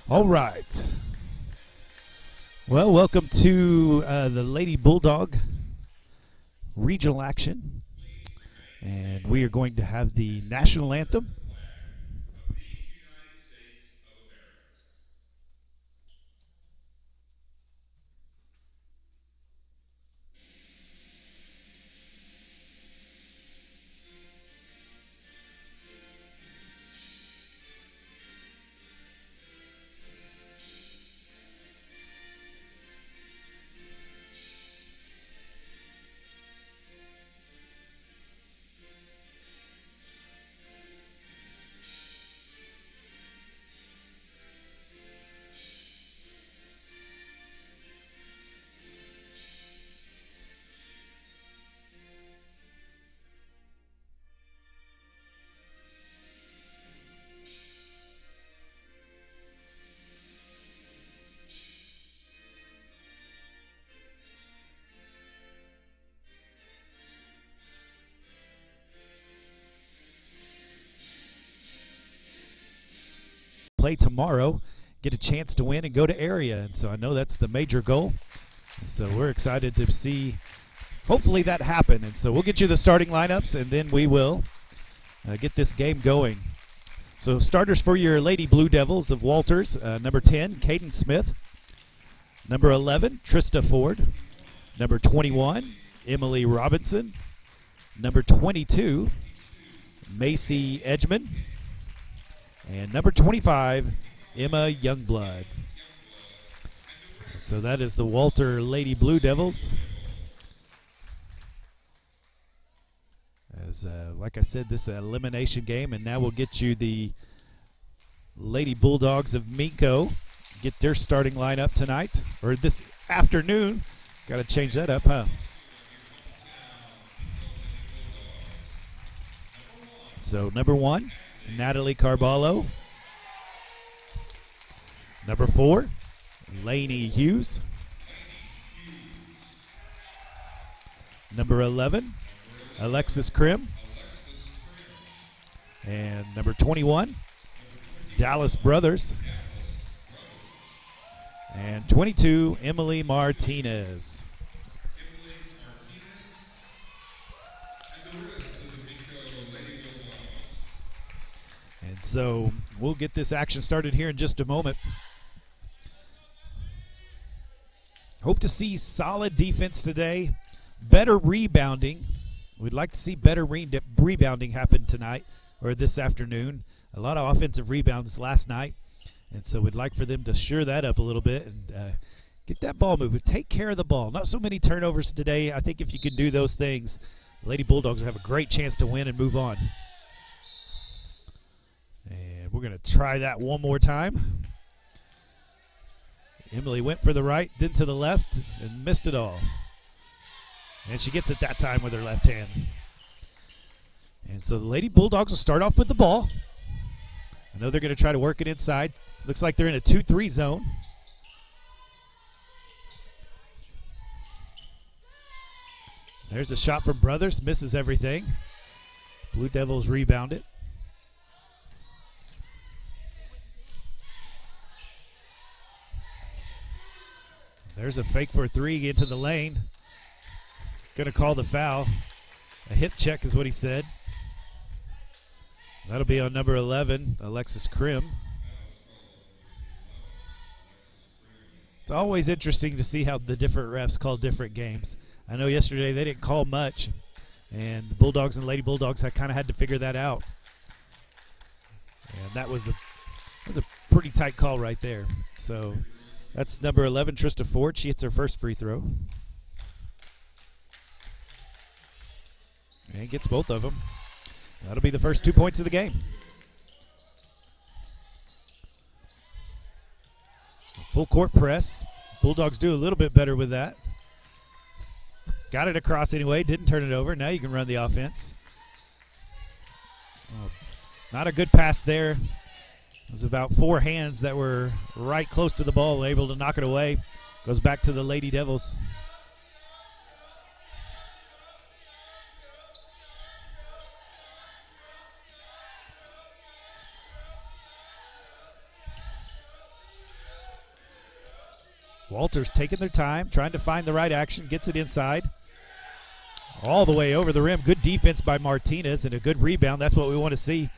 All right. Well, welcome to the Lady Bulldog regional action. And we are going to have the national anthem. Play tomorrow, get a chance to win and go to area. And so I know that's the major goal. So we're excited to see hopefully that happen. And so we'll get you the starting lineups and then we will get this game going. So starters for your Lady Blue Devils of Walters, number 10, Caden Smith. Number 11, Trista Ford. Number 21, Emily Robinson. Number 22, Macy Edgman. And number 25, Emma Youngblood. So that is the Walter Lady Blue Devils. As like I said, this is an elimination game, and now we'll get you the Lady Bulldogs of Minco. Get their starting lineup tonight, or this afternoon. Got to change that up, huh? So number 1, Natalie Carballo. Number 4, Lainey Hughes. Number 11, Alexis Krim. And number 21, Dallas Brothers. And 22, Emily Martinez. And so we'll get this action started here in just a moment. Hope to see solid defense today, better rebounding. We'd like to see better rebounding happen tonight or this afternoon. A lot of offensive rebounds last night, and so we'd like for them to shore that up a little bit and get that ball moving. Take care of the ball. Not so many turnovers today. I think if you can do those things, Lady Bulldogs will have a great chance to win and move on. And we're going to try that one more time. Emily went for the right, then to the left, and missed it all. And she gets it that time with her left hand. And so the Lady Bulldogs will start off with the ball. I know they're going to try to work it inside. Looks like they're in a 2-3 zone. There's a shot from Brothers, misses everything. Blue Devils rebound it. There's a fake for a 3 into the lane. Going to call the foul. A hip check is what he said. That'll be on number 11, Alexis Krim. It's always interesting to see how the different refs call different games. I know yesterday they didn't call much, and the Bulldogs and Lady Bulldogs kind of had to figure that out. And that was a pretty tight call right there. So that's number 11, Trista Ford. She hits her first free throw. And gets both of them. That'll be the first 2 points of the game. Full court press. Bulldogs do a little bit better with that. Got it across anyway. Didn't turn it over. Now you can run the offense. Oh, not a good pass there. It was about 4 hands that were right close to the ball, able to knock it away. Goes back to the Lady Devils. Walters taking their time, trying to find the right action, gets it inside. All the way over the rim. Good defense by Martinez and a good rebound. That's what we want to see.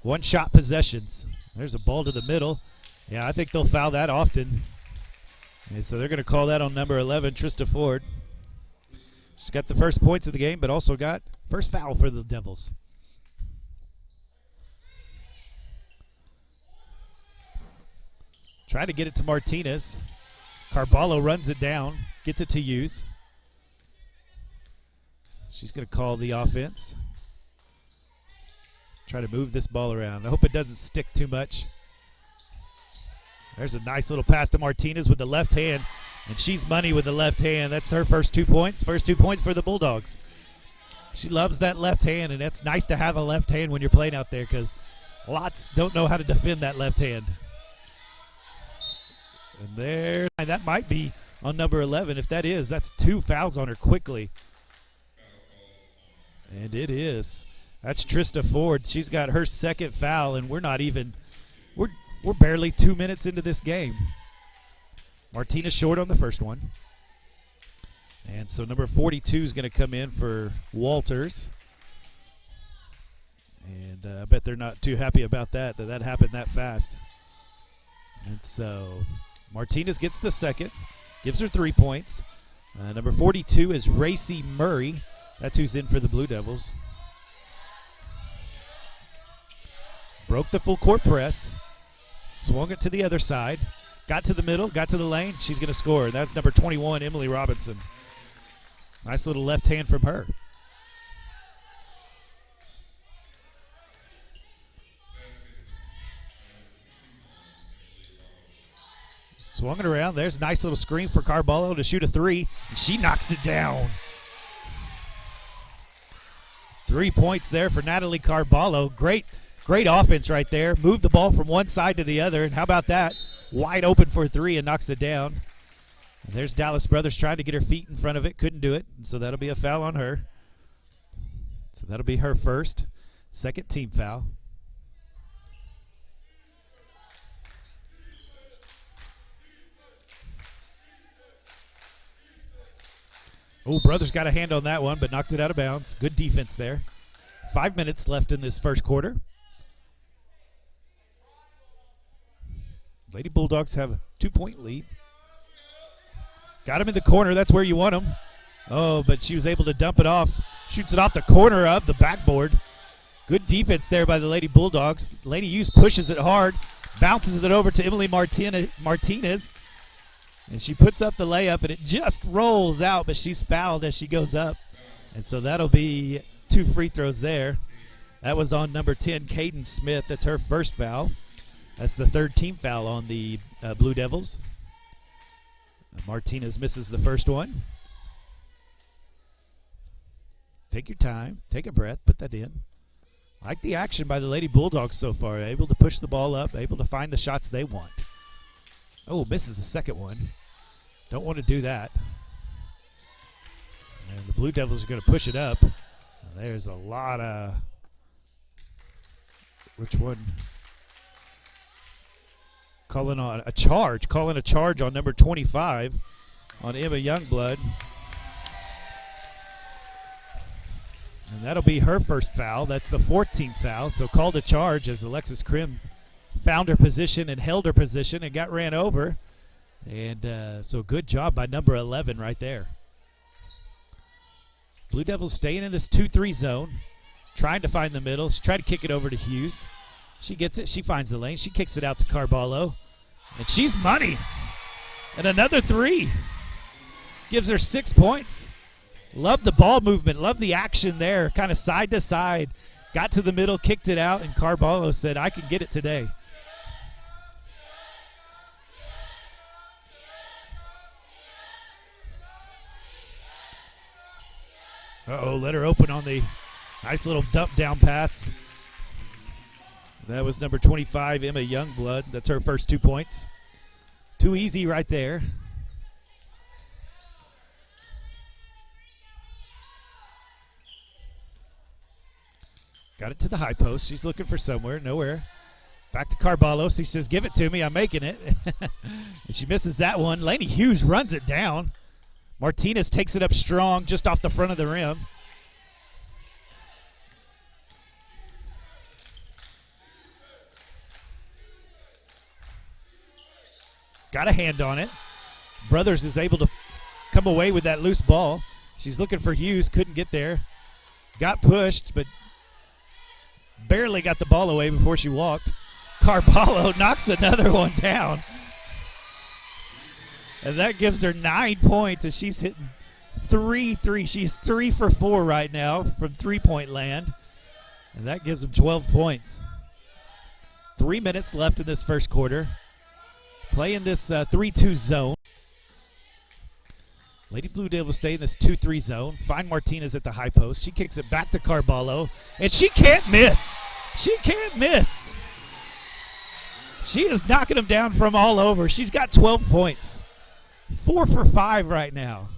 One-shot possessions. There's a ball to the middle. Yeah, I think they'll foul that often. And so they're going to call that on number 11, Trista Ford. She's got the first points of the game, but also got first foul for the Devils. Try to get it to Martinez. Carballo runs it down, gets it to Hughes. She's going to call the offense. Try to move this ball around. I hope it doesn't stick too much. There's a nice little pass to Martinez with the left hand, and she's money with the left hand. That's her first 2 points. First 2 points for the Bulldogs. She loves that left hand, and it's nice to have a left hand when you're playing out there because lots don't know how to defend that left hand. And there, that might be on number 11. If that is, that's 2 fouls on her quickly. And it is. That's Trista Ford. She's got her second foul, and we're barely 2 minutes into this game. Martinez short on the first one. And so number 42 is going to come in for Walters. And I bet they're not too happy about that happened that fast. And so Martinez gets the second, gives her 3 points. Number 42 is Racy Murray. That's who's in for the Blue Devils. Broke the full court press. Swung it to the other side. Got to the middle, got to the lane. She's going to score. That's number 21, Emily Robinson. Nice little left hand from her. Swung it around. There's a nice little screen for Carballo to shoot a 3. And she knocks it down. 3 points there for Natalie Carballo. Great offense right there. Moved the ball from one side to the other. And how about that? Wide open for a 3 and knocks it down. And there's Dallas Brothers trying to get her feet in front of it. Couldn't do it. And so that'll be a foul on her. So that'll be her first. Second team foul. Oh, Brothers got a hand on that one, but knocked it out of bounds. Good defense there. 5 minutes left in this first quarter. Lady Bulldogs have a 2-point lead. Got him in the corner. That's where you want him. Oh, but she was able to dump it off. Shoots it off the corner of the backboard. Good defense there by the Lady Bulldogs. Lady Hughes pushes it hard. Bounces it over to Emily Martinez. And she puts up the layup, and it just rolls out, but she's fouled as she goes up. And so that'll be 2 free throws there. That was on number 10, Caden Smith. That's her first foul. That's the third team foul on the Blue Devils. Martinez misses the first one. Take your time. Take a breath. Put that in. Like the action by the Lady Bulldogs so far. Able to push the ball up. Able to find the shots they want. Oh, misses the second one. Don't want to do that. And the Blue Devils are going to push it up. There's a lot of... Which one? Calling a charge on number 25 on Emma Youngblood. And that'll be her first foul. That's the 14th foul. So called a charge as Alexis Krim found her position and held her position and got ran over. And so good job by number 11 right there. Blue Devils staying in this 2-3 zone, trying to find the middle. She tried to kick it over to Hughes. She gets it. She finds the lane. She kicks it out to Carballo. And she's money. And another 3. Gives her 6 points. Love the ball movement. Love the action there. Kind of side to side. Got to the middle, kicked it out, and Carballo said, I can get it today. Uh-oh, let her open on the nice little dump down pass. That was number 25, Emma Youngblood. That's her first 2 points. Too easy right there. Got it to the high post. She's looking for somewhere. Nowhere. Back to Carballo. She says, give it to me. I'm making it. And she misses that one. Lainey Hughes runs it down. Martinez takes it up strong just off the front of the rim. Got a hand on it. Brothers is able to come away with that loose ball. She's looking for Hughes. Couldn't get there. Got pushed, but barely got the ball away before she walked. Carballo knocks another one down. And that gives her 9 points as she's hitting 3 threes. She's 3 for 4 right now from three-point land. And that gives them 12 points. 3 minutes left in this first quarter. Playing this 3-2 zone. Lady Blue Devils stay in this 2-3 zone. Find Martinez at the high post. She kicks it back to Carballo. And she can't miss. She can't miss. She is knocking them down from all over. She's got 12 points. 4 for 5 right now.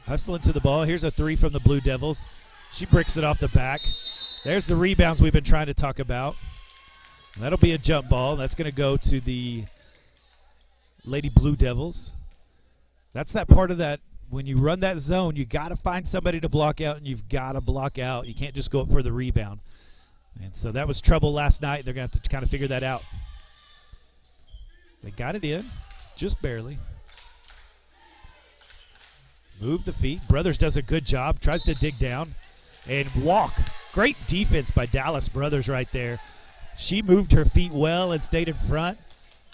Hustling to the ball. Here's a 3 from the Blue Devils. She bricks it off the back. There's the rebounds we've been trying to talk about. And that'll be a jump ball. That's going to go to the Lady Blue Devils. That's that part of that. When you run that zone, you got to find somebody to block out, and you've got to block out. You can't just go up for the rebound. And so that was trouble last night. They're going to have to kind of figure that out. They got it in, just barely. Move the feet. Brothers does a good job. Tries to dig down and walk. Great defense by Dallas Brothers right there. She moved her feet well and stayed in front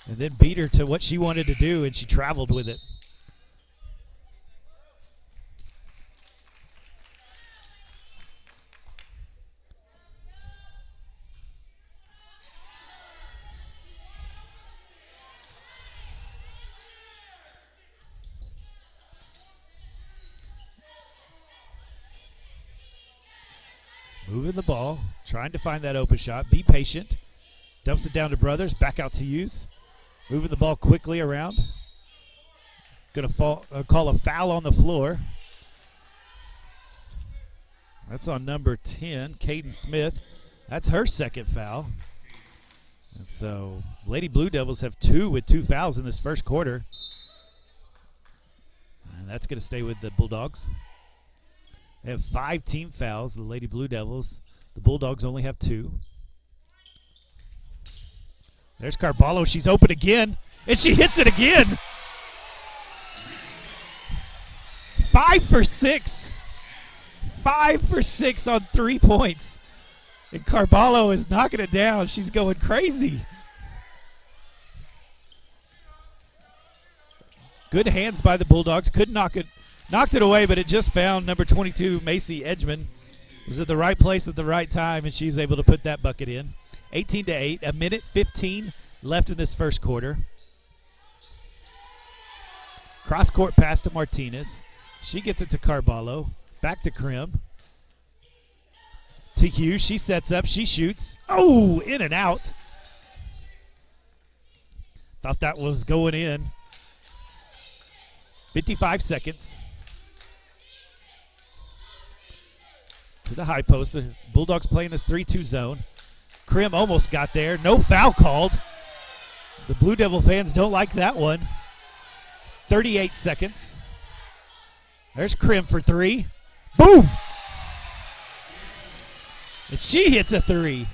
and then beat her to what she wanted to do, and she traveled with it. Moving the ball, trying to find that open shot. Be patient. Dumps it down to Brothers. Back out to Hughes. Moving the ball quickly around. Going to call a foul on the floor. That's on number 10, Caden Smith. That's her second foul. And so Lady Blue Devils have 2 with 2 fouls in this first quarter. And that's going to stay with the Bulldogs. They have 5 team fouls, the Lady Blue Devils. The Bulldogs only have 2. There's Carballo. She's open again, and she hits it again. 5 for 6. 5 for 6 on 3 points. And Carballo is knocking it down. She's going crazy. Good hands by the Bulldogs. Couldn't knock it. Knocked it away, but it just found number 22, Macy Edgman. Was at the right place at the right time, and she's able to put that bucket in. 18-8, a minute 15 left in this first quarter. Cross-court pass to Martinez. She gets it to Carballo. Back to Krim. To Hughes. She sets up. She shoots. Oh, in and out. Thought that was going in. 55 seconds. To the high post. The Bulldogs playing this 3-2 zone. Krim almost got there. No foul called. The Blue Devil fans don't like that one. 38 seconds. There's Krim for 3. Boom! And she hits a 3.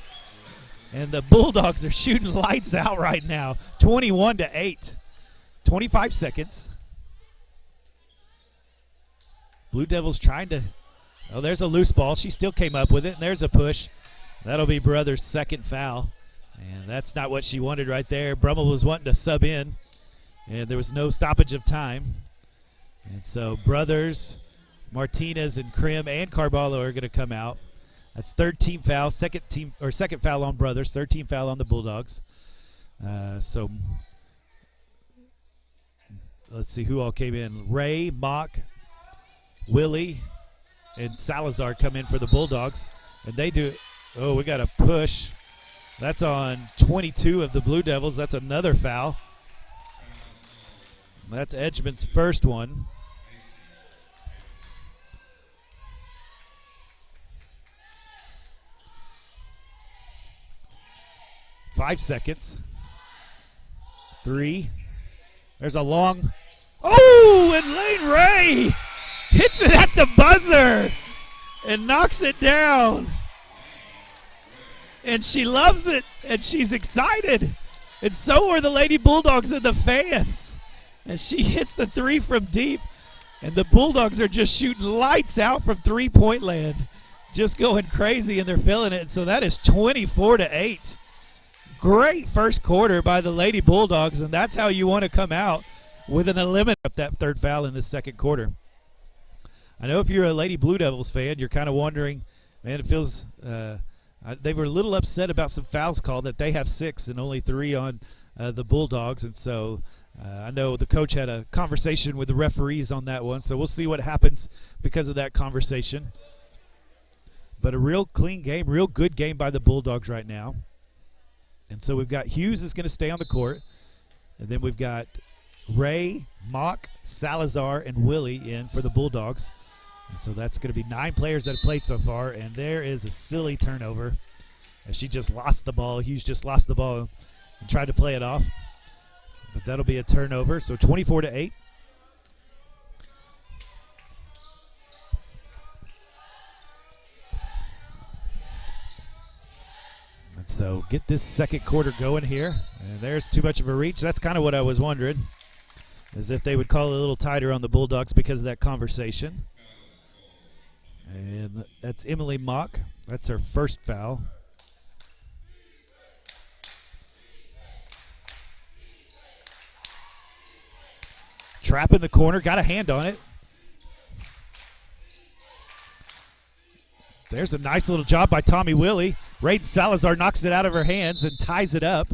And the Bulldogs are shooting lights out right now. 21-8. 25 seconds. Blue Devils trying to, oh, there's a loose ball. She still came up with it, and there's a push. That'll be Brothers' second foul. And that's not what she wanted right there. Brummel was wanting to sub in, and there was no stoppage of time. And so Brothers, Martinez, and Krim and Carballo are going to come out. That's third team foul, second foul on Brothers, third team foul on the Bulldogs. So let's see who all came in. Ray, Mock, Willie, and Salazar come in for the Bulldogs, and they do. Oh, we got a push. That's on 22 of the Blue Devils. That's another foul. That's Edgman's first one. 5 seconds. 3. There's a long. Oh, and Lane Ray hits it at the buzzer and knocks it down. And she loves it, and she's excited. And so are the Lady Bulldogs and the fans. And she hits the 3 from deep. And the Bulldogs are just shooting lights out from three-point land. Just going crazy, and they're feeling it. So that is 24-8. Great first quarter by the Lady Bulldogs, and that's how you want to come out with an eliminate up that third foul in the second quarter. I know if you're a Lady Blue Devils fan, you're kind of wondering, man, it feels they were a little upset about some fouls called, that they have 6 and only 3 on the Bulldogs. And so I know the coach had a conversation with the referees on that one, so we'll see what happens because of that conversation. But a real clean game, real good game by the Bulldogs right now. And so we've got Hughes is going to stay on the court. And then we've got Ray, Mock, Salazar, and Willie in for the Bulldogs. And so that's going to be 9 players that have played so far. And there is a silly turnover as she just lost the ball. Hughes just lost the ball and tried to play it off. But that'll be a turnover. So 24-8. And so get this second quarter going here. And there's too much of a reach. That's kind of what I was wondering, as if they would call it a little tighter on the Bulldogs because of that conversation. And that's Emily Mock. That's her first foul. Trap in the corner, got a hand on it. There's a nice little job by Tommy Willie. Raiden Salazar knocks it out of her hands and ties it up.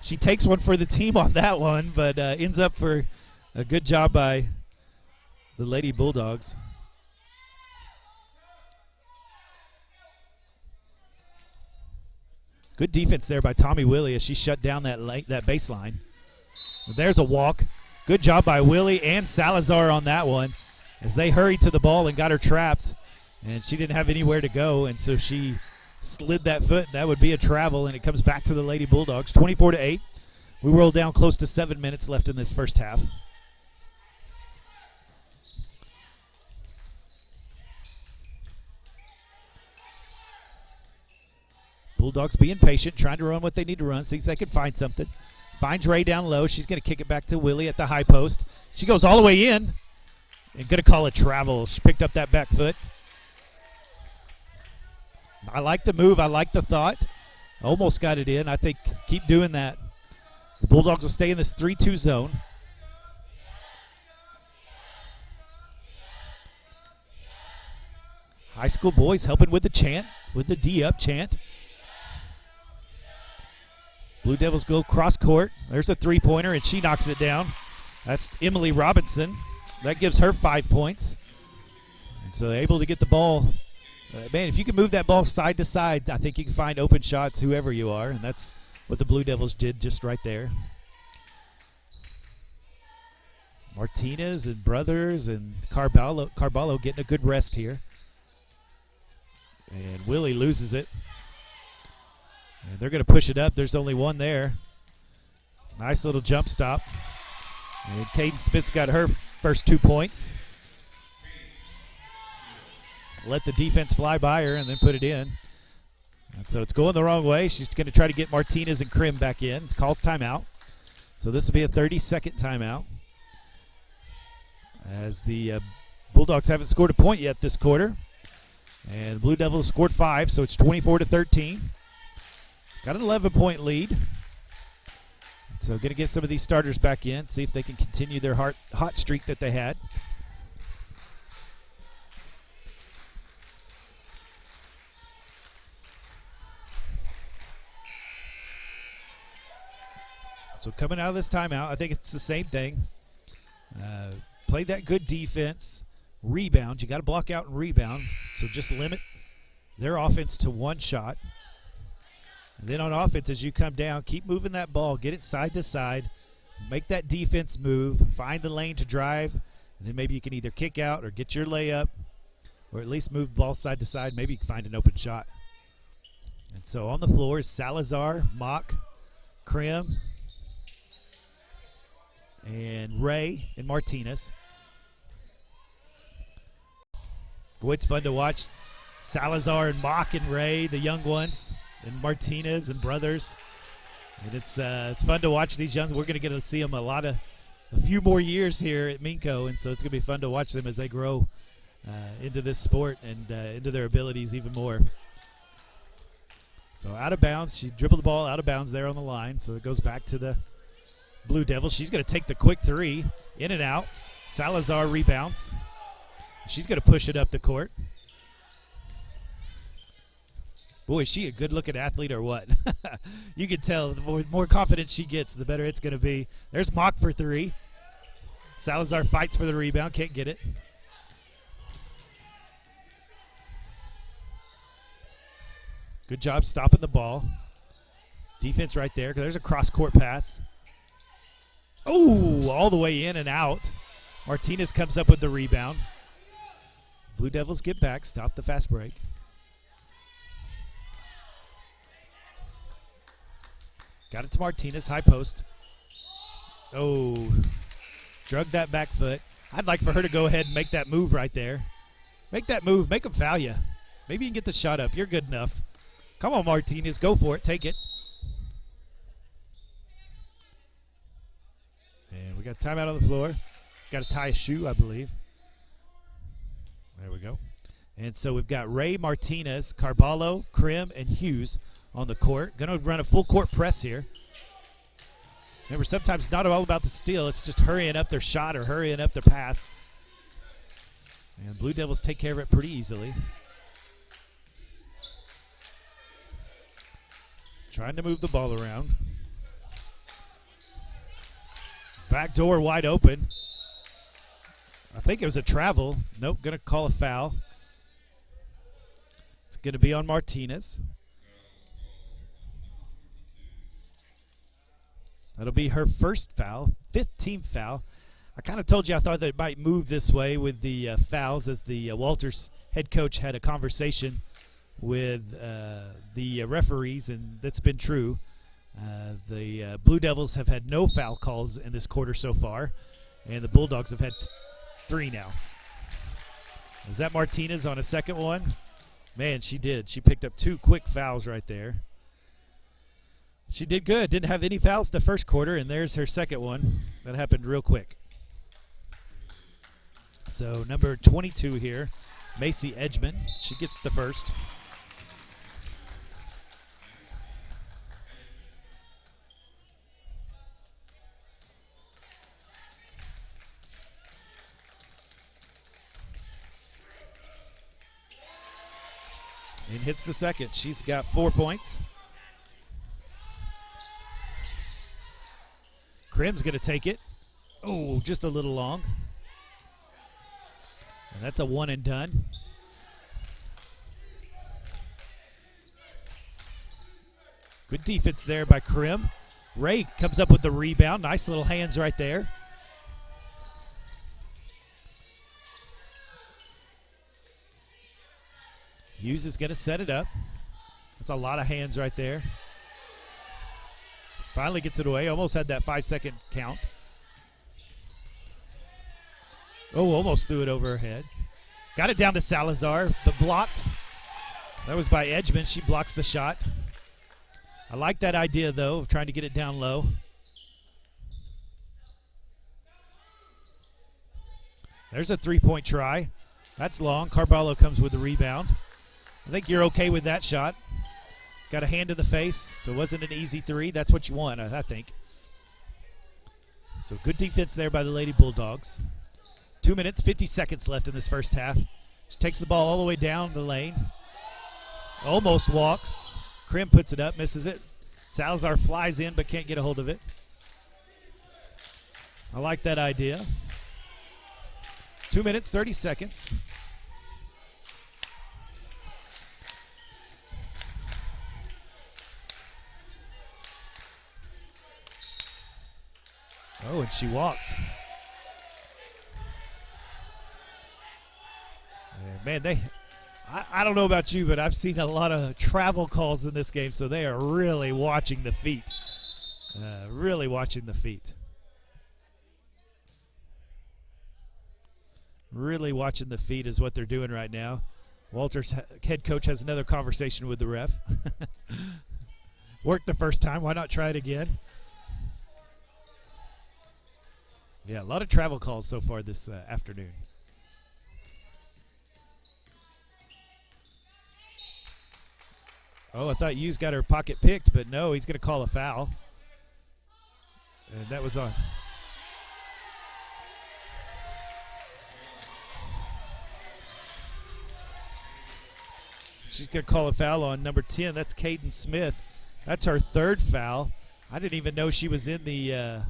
She takes one for the team on that one, but ends up for a good job by the Lady Bulldogs. Good defense there by Tommy Willie as she shut down that baseline. There's a walk. Good job by Willie and Salazar on that one as they hurried to the ball and got her trapped. And she didn't have anywhere to go, and so she slid that foot. That would be a travel, and it comes back to the Lady Bulldogs. 24-8. We roll down close to 7 minutes left in this first half. Bulldogs being patient, trying to run what they need to run, see if they can find something. Finds Ray down low. She's going to kick it back to Willie at the high post. She goes all the way in and going to call it travel. She picked up that back foot. I like the move. I like the thought. Almost got it in. I think keep doing that. The Bulldogs will stay in this 3-2 zone. High school boys helping with the chant, with the D-up chant. Blue Devils go cross court. There's a three-pointer, and she knocks it down. That's Emily Robinson. That gives her 5 points. And so they're able to get the ball. Man, if you can move that ball side to side, I think you can find open shots, whoever you are, and that's what the Blue Devils did just right there. Martinez and Brothers and Carballo getting a good rest here. And Willie loses it. And they're going to push it up. There's only one there. Nice little jump stop. And Caden Smith's got her first 2 points. Let the defense fly by her and then put it in. And so it's going the wrong way. She's going to try to get Martinez and Krim back in. It calls timeout. So this will be a 30-second timeout, as the Bulldogs haven't scored a point yet this quarter. And the Blue Devils scored 5, so it's 24-13. Got an 11-point lead. So going to get some of these starters back in, see if they can continue their hot streak that they had. So coming out of this timeout, I think it's the same thing. Play that good defense, rebound. You got to block out and rebound, so just limit their offense to 1 shot. And then on offense, as you come down, keep moving that ball, get it side to side, make that defense move, find the lane to drive, and then maybe you can either kick out or get your layup, or at least move the ball side to side. Maybe you can find an open shot. And so on the floor is Salazar, Mock, Krim, and Ray and Martinez. Boy, it's fun to watch Salazar and Mock and Ray, the young ones, and Martinez and brothers. And it's fun to watch these young. We're going to get to see them a few more years here at Minco, and so it's going to be fun to watch them as they grow into this sport and into their abilities even more. So out of bounds, she dribbled the ball out of bounds there on the line, so it goes back to the Blue Devils. She's going to take the quick three, in and out. Salazar rebounds. She's going to push it up the court. Boy, is she a good-looking athlete or what? You can tell the more confidence she gets, the better it's going to be. There's Mock for three. Salazar fights for the rebound, can't get it. Good job stopping the ball. Defense right there. There's a cross-court pass. Oh, all the way in and out. Martinez comes up with the rebound. Blue Devils get back, stop the fast break. Got it to Martinez, high post. Oh, drug that back foot. I'd like for her to go ahead and make that move right there. Make that move, make them foul you. Maybe you can get the shot up, you're good enough. Come on, Martinez, go for it, take it. And we got timeout on the floor. Got to tie a shoe, I believe. There we go. And so we've got Ray, Martinez, Carballo, Krim, and Hughes on the court. Going to run a full court press here. Remember, sometimes it's not all about the steal. It's just hurrying up their shot or hurrying up their pass. And Blue Devils take care of it pretty easily. Trying to move the ball around. Back door wide open. I think it was a travel. Nope, going to call a foul. It's going to be on Martinez. That'll be her first foul, 5th team foul. I kind of told you I thought that it might move this way with the fouls, as the Walters head coach had a conversation with the referees, and that's been true. The Blue Devils have had no foul calls in this quarter so far, and the Bulldogs have had 3 now. Is that Martinez on a second one? Man, she did. She picked up 2 quick fouls right there. She did good. Didn't have any fouls the first quarter, and there's her second one. That happened real quick. So number 22 here, Macy Edgman. She gets the first. And hits the second. She's got 4 points. Krim's going to take it. Oh, just a little long. And that's a one and done. Good defense there by Krim. Ray comes up with the rebound. Nice little hands right there. Hughes is going to set it up. That's a lot of hands right there. Finally gets it away. Almost had that 5-second count. Oh, almost threw it over her head. Got it down to Salazar, but blocked. That was by Edgman. She blocks the shot. I like that idea, though, of trying to get it down low. There's a three-point try. That's long. Carballo comes with the rebound. I think you're okay with that shot. Got a hand to the face, so it wasn't an easy three. That's what you want, I think. So good defense there by the Lady Bulldogs. 2 minutes, 50 seconds left in this first half. She takes the ball all the way down the lane. Almost walks. Krim puts it up, misses it. Salazar flies in but can't get a hold of it. I like that idea. 2 minutes, 30 seconds. Oh, and she walked. And man, I don't know about you, but I've seen a lot of travel calls in this game, so they are really watching the feet. Really watching the feet. Really watching the feet is what they're doing right now. Walter's head coach has another conversation with the ref. Worked the first time. Why not try it again? Yeah, a lot of travel calls so far this afternoon. Oh, I thought Hughes got her pocket picked, but no, he's going to call a foul. And that was on. She's going to call a foul on number 10. That's Caden Smith. That's her third foul. I didn't even know she was in the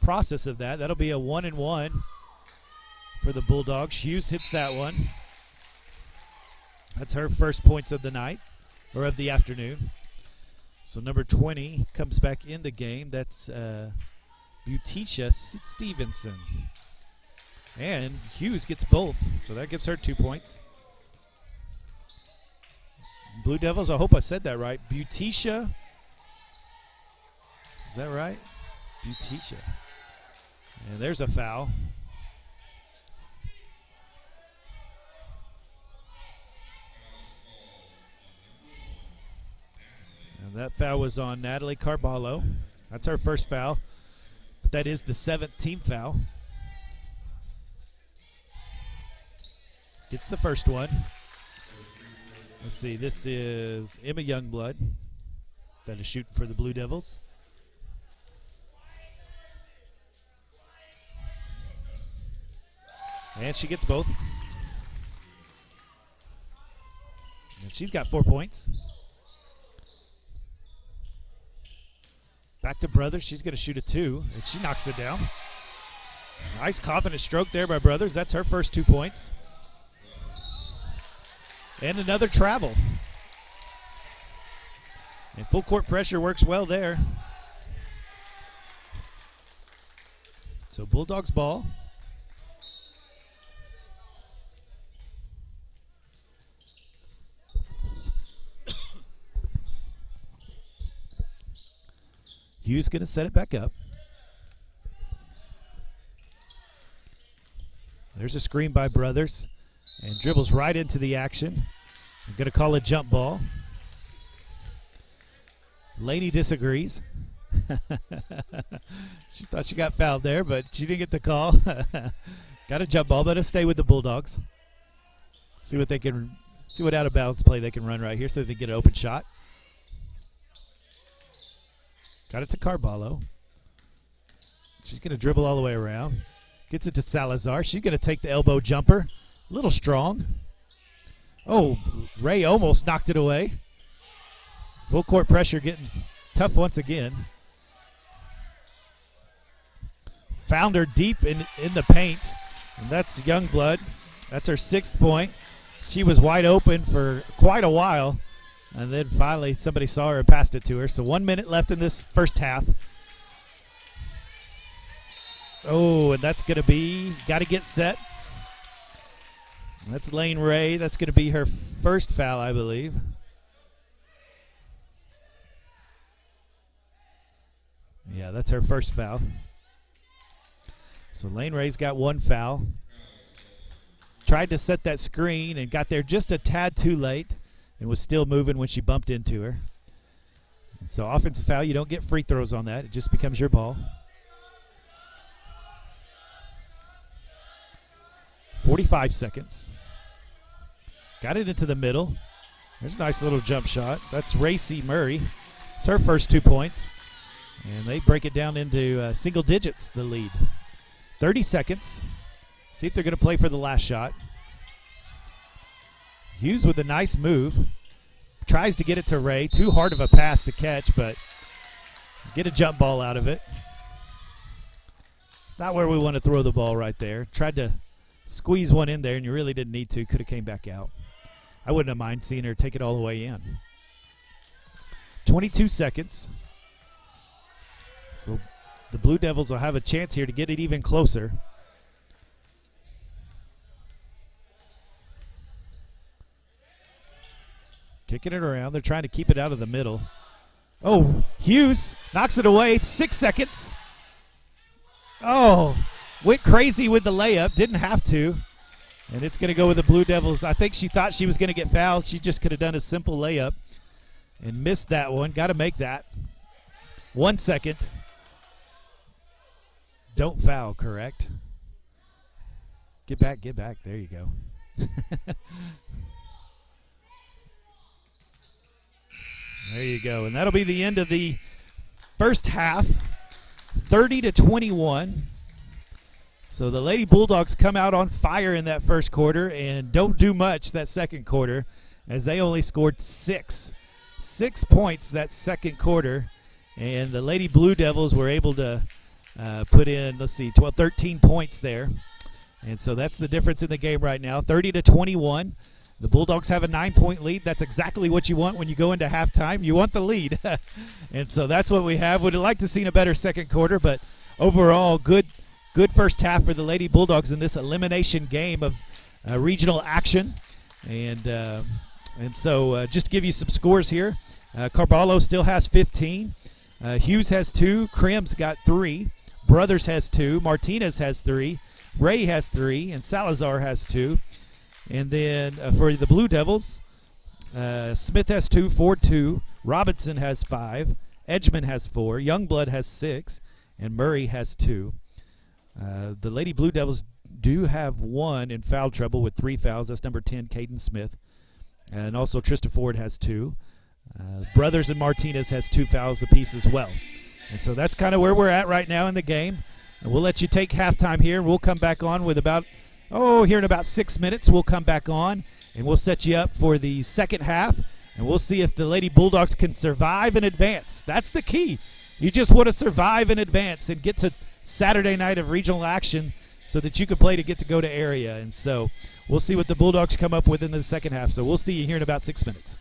process of that. That'll be a 1-and-1 for the Bulldogs. Hughes hits that one. That's her first points of the night, or of the afternoon. So number 20 comes back in the game. That's Butisha Stevenson. And Hughes gets both, so that gives her 2 points. Blue Devils, I hope I said that right. Butisha. Is that right? Butisha. And there's a foul. And that foul was on Natalie Carballo. That's her first foul. But that is the 7th team foul. Gets the first one. Let's see, this is Emma Youngblood that is shooting for the Blue Devils. And she gets both. And she's got 4 points. Back to Brothers. She's going to shoot a 2, and she knocks it down. Nice confident stroke there by Brothers. That's her first 2 points. And another travel. And full court pressure works well there. So Bulldogs ball. Hughes going to set it back up. There's a screen by Brothers. And dribbles right into the action. I'm going to call a jump ball. Laney disagrees. She thought she got fouled there, but she didn't get the call. Got a jump ball, but it'll stay with the Bulldogs. See what out of bounds play they can run right here so they get an open shot. Got it to Carballo. She's going to dribble all the way around. Gets it to Salazar. She's going to take the elbow jumper. A little strong. Oh, Ray almost knocked it away. Full court pressure getting tough once again. Found her deep in the paint. And that's Youngblood. That's her 6th point. She was wide open for quite a while. And then finally somebody saw her and passed it to her. So 1 minute left in this first half. Oh, and that's going to be, got to get set. That's Lane Ray. That's going to be her first foul, I believe. Yeah, that's her first foul. So Lane Ray's got 1 foul. Tried to set that screen and got there just a tad too late and was still moving when she bumped into her. And so offensive foul, you don't get free throws on that. It just becomes your ball. 45 seconds. Got it into the middle. There's a nice little jump shot. That's Racy Murray. It's her first 2 points. And they break it down into single digits, the lead. 30 seconds. See if they're going to play for the last shot. Hughes with a nice move. Tries to get it to Ray. Too hard of a pass to catch, but get a jump ball out of it. Not where we want to throw the ball right there. Tried to squeeze one in there, and you really didn't need to. Could have came back out. I wouldn't have mind seeing her take it all the way in. 22 seconds. So the Blue Devils will have a chance here to get it even closer. Kicking it around. They're trying to keep it out of the middle. Oh, Hughes knocks it away. 6 seconds. Oh, went crazy with the layup. Didn't have to. And it's going to go with the Blue Devils. I think she thought she was going to get fouled. She just could have done a simple layup and missed that one. Got to make that. 1 second. Don't foul, correct? Get back, get back. There you go. There you go. And that'll be the end of the first half. 30-21. So the Lady Bulldogs come out on fire in that first quarter and don't do much that second quarter, as they only scored 6 points that second quarter. And the Lady Blue Devils were able to put in, 13 points there. And so that's the difference in the game right now, 30-21. The Bulldogs have a 9-point lead. That's exactly what you want when you go into halftime. You want the lead. And so that's what we have. Would have liked to see a better second quarter, but overall, good first half for the Lady Bulldogs in this elimination game of regional action. And so just to give you some scores here, Carballo still has 15. Hughes has 2. Krim's got 3. Brothers has 2. Martinez has 3. Ray has 3. And Salazar has 2. And then for the Blue Devils, Smith has 2, Ford 2, Robinson has 5, Edgman has 4, Youngblood has 6, and Murray has 2. The Lady Blue Devils do have 1 in foul trouble with 3 fouls. That's number 10, Caden Smith. And also Trista Ford has 2. Brothers and Martinez has 2 fouls apiece as well. And so that's kind of where we're at right now in the game. And we'll let you take halftime here. We'll come back on with here in about 6 minutes, we'll come back on and we'll set you up for the second half, and we'll see if the Lady Bulldogs can survive and advance. That's the key. You just want to survive and advance and get to Saturday night of regional action so that you can play to get to go to area. And so we'll see what the Bulldogs come up with in the second half. So we'll see you here in about 6 minutes.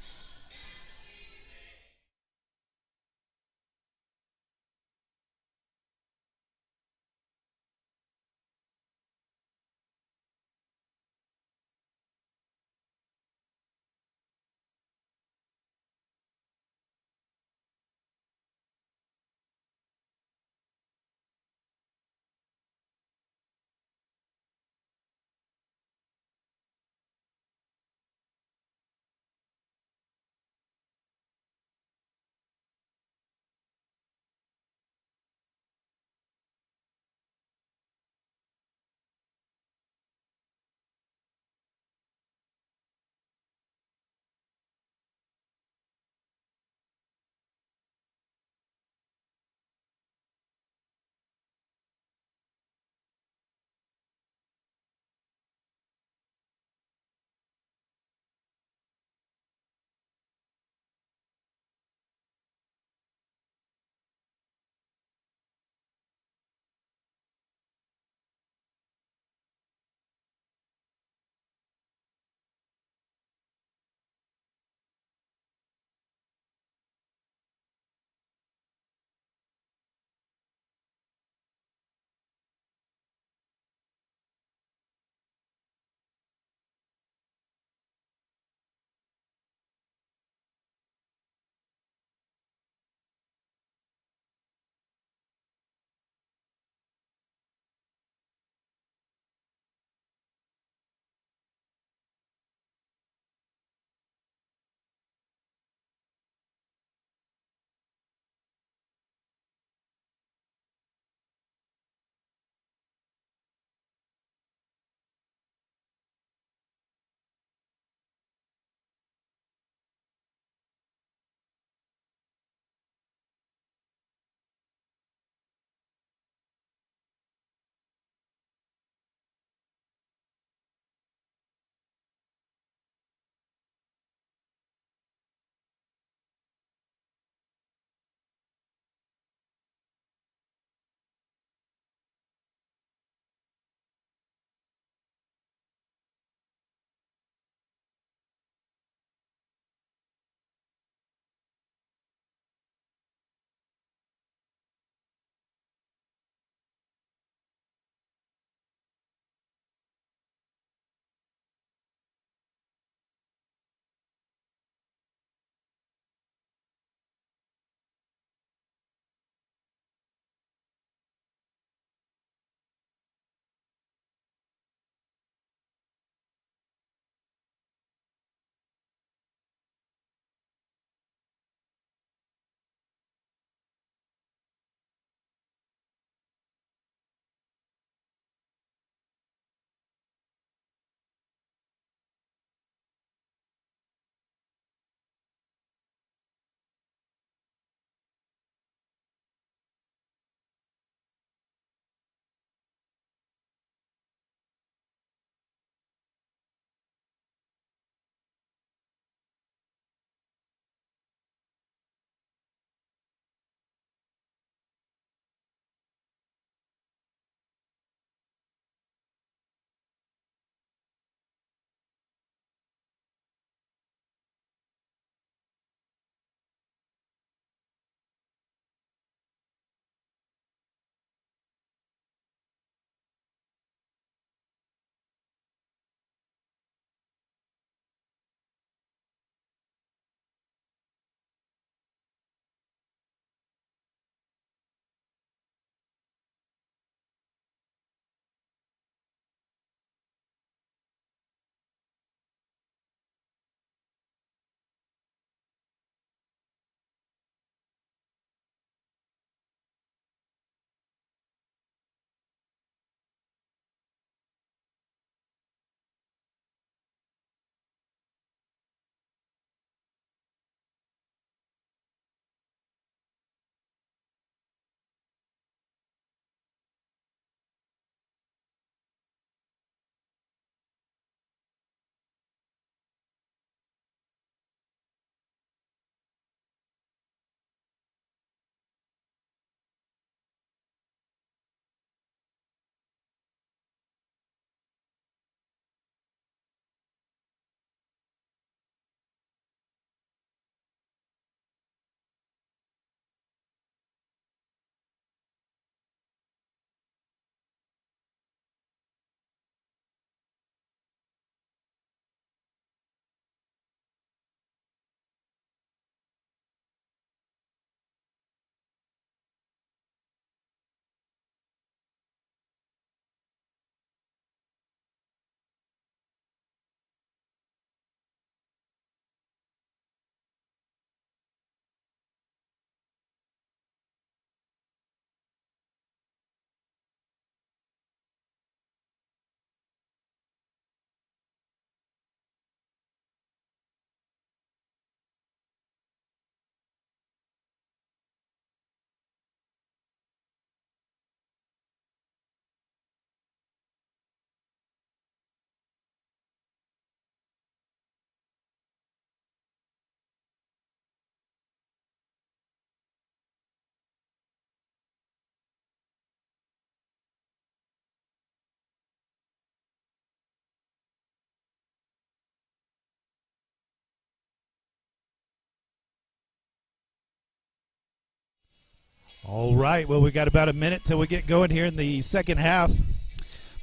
All right, well, we got about a minute till we get going here in the second half.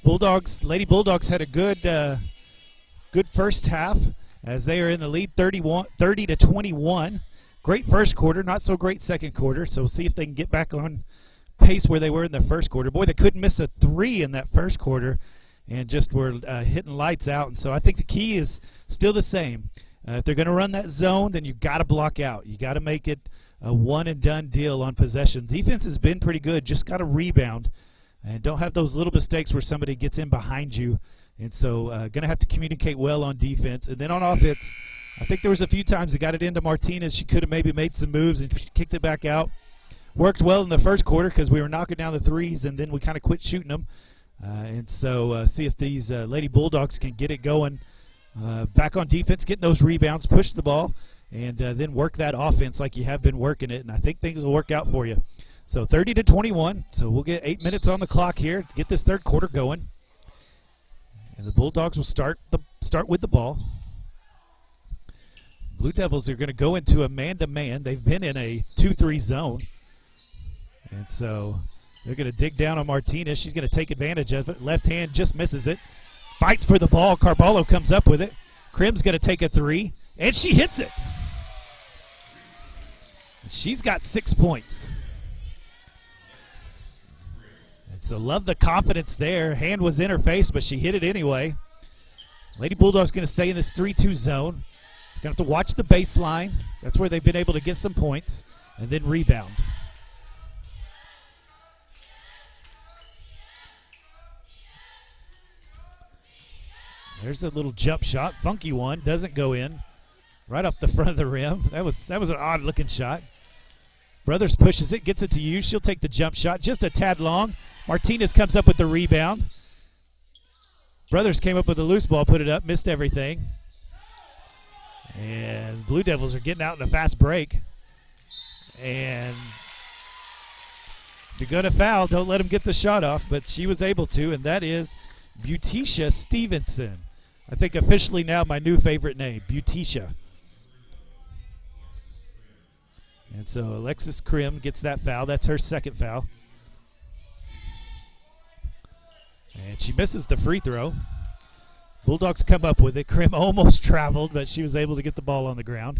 Lady Bulldogs had a good first half as they are in the lead 30-21. Great first quarter, not so great second quarter, so we'll see if they can get back on pace where they were in the first quarter. Boy, they couldn't miss a three in that first quarter and just were hitting lights out. And so I think the key is still the same. If they're going to run that zone, then you've got to block out. You got to make it a one-and-done deal on possession. Defense has been pretty good, just got to rebound. And don't have those little mistakes where somebody gets in behind you. And so going to have to communicate well on defense. And then on offense, I think there was a few times they got it into Martinez. She could have maybe made some moves and kicked it back out. Worked well in the first quarter because we were knocking down the threes, and then we kind of quit shooting them. And so see if these Lady Bulldogs can get it going. Back on defense, getting those rebounds, push the ball, and then work that offense like you have been working it. And I think things will work out for you. So 30-21. So we'll get 8 minutes on the clock here to get this third quarter going. And the Bulldogs will start with the ball. Blue Devils are going to go into a man-to-man. They've been in a 2-3 zone. And so they're going to dig down on Martinez. She's going to take advantage of it. Left hand just misses it. Fights for the ball. Carballo comes up with it. Krim's going to take a three, and she hits it. She's got 6 points. And so love the confidence there. Hand was in her face, but she hit it anyway. Lady Bulldogs going to stay in this 3-2 zone. She's going to have to watch the baseline. That's where they've been able to get some points, and then rebound. There's a little jump shot, funky one, doesn't go in. Right off the front of the rim. That was an odd-looking shot. Brothers pushes it, gets it to you. She'll take the jump shot, just a tad long. Martinez comes up with the rebound. Brothers came up with a loose ball, put it up, missed everything. And Blue Devils are getting out in a fast break. And if you're going to foul, don't let them get the shot off. But she was able to, and that is Butisha Stevenson. I think officially now my new favorite name, Butisha. And so Alexis Krim gets that foul. That's her second foul. And she misses the free throw. Bulldogs come up with it. Krim almost traveled, but she was able to get the ball on the ground.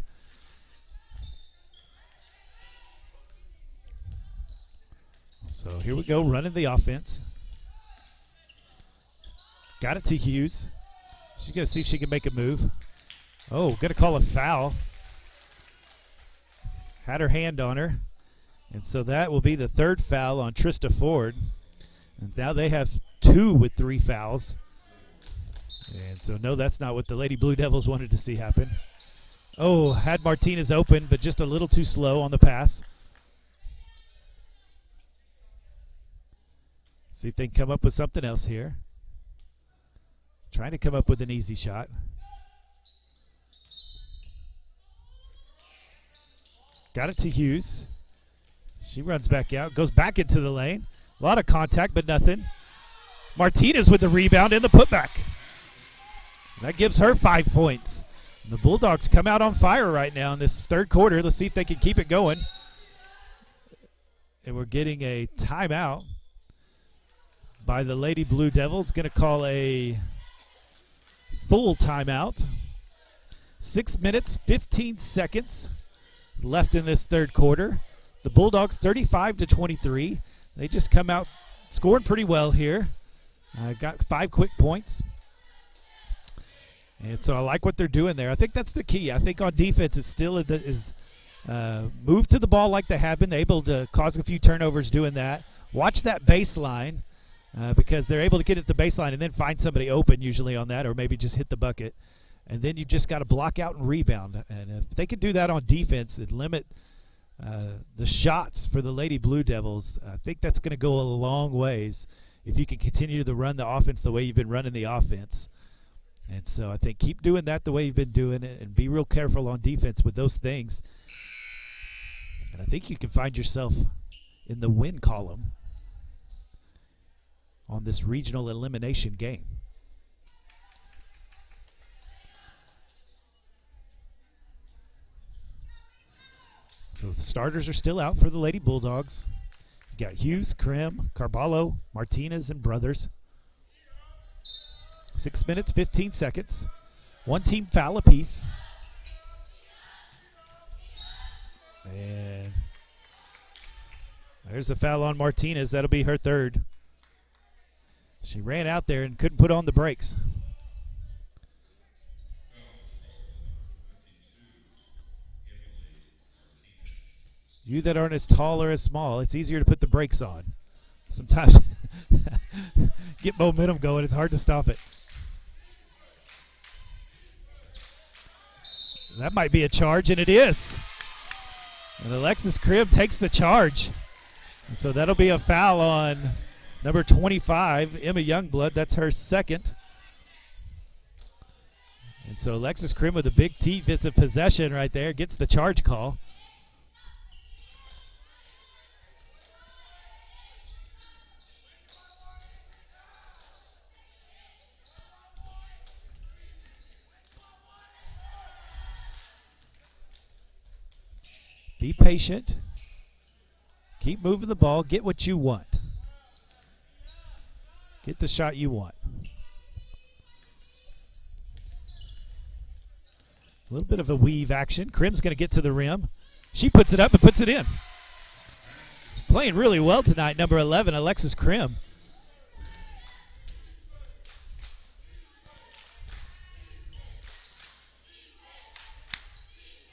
So here we go, running the offense. Got it to Hughes. She's going to see if she can make a move. Oh, going to call a foul. Had her hand on her. And so that will be the third foul on Trista Ford. And now they have 2 with 3 fouls. And so, no, that's not what the Lady Blue Devils wanted to see happen. Oh, had Martinez open, but just a little too slow on the pass. See if they can come up with something else here. Trying to come up with an easy shot. Got it to Hughes. She runs back out, goes back into the lane. A lot of contact, but nothing. Martinez with the rebound and the putback. That gives her 5 points. And the Bulldogs come out on fire right now in this third quarter. Let's see if they can keep it going. And we're getting a timeout by the Lady Blue Devils. Going to call a full timeout. 6 minutes, 15 seconds left in this third quarter. The Bulldogs 35-23. They just come out scoring pretty well here. Got 5 quick points. And so I like what they're doing there. I think that's the key. I think on defense it still is move to the ball like they have been. They're able to cause a few turnovers doing that. Watch that baseline because they're able to get at the baseline and then find somebody open usually on that, or maybe just hit the bucket. And then you just got to block out and rebound. And if they can do that on defense and limit the shots for the Lady Blue Devils, I think that's going to go a long ways if you can continue to run the offense the way you've been running the offense. And so I think keep doing that the way you've been doing it and be real careful on defense with those things. And I think you can find yourself in the win column on this regional elimination game. So the starters are still out for the Lady Bulldogs. You got Hughes, Krim, Carballo, Martinez, and Brothers. 6 minutes, 15 seconds. One team foul apiece. And there's the foul on Martinez. That'll be her third. She ran out there and couldn't put on the brakes. You that aren't as tall or as small, it's easier to put the brakes on. Sometimes get momentum going. It's hard to stop it. That might be a charge, and it is. And Alexis Cribb takes the charge. And so that'll be a foul on number 25, Emma Youngblood. That's her second. And so Alexis Cribb with a big defensive possession right there gets the charge call. Be patient. Keep moving the ball. Get what you want. Get the shot you want. A little bit of a weave action. Crim's going to get to the rim. She puts it up and puts it in. Playing really well tonight, number 11, Alexis Crim.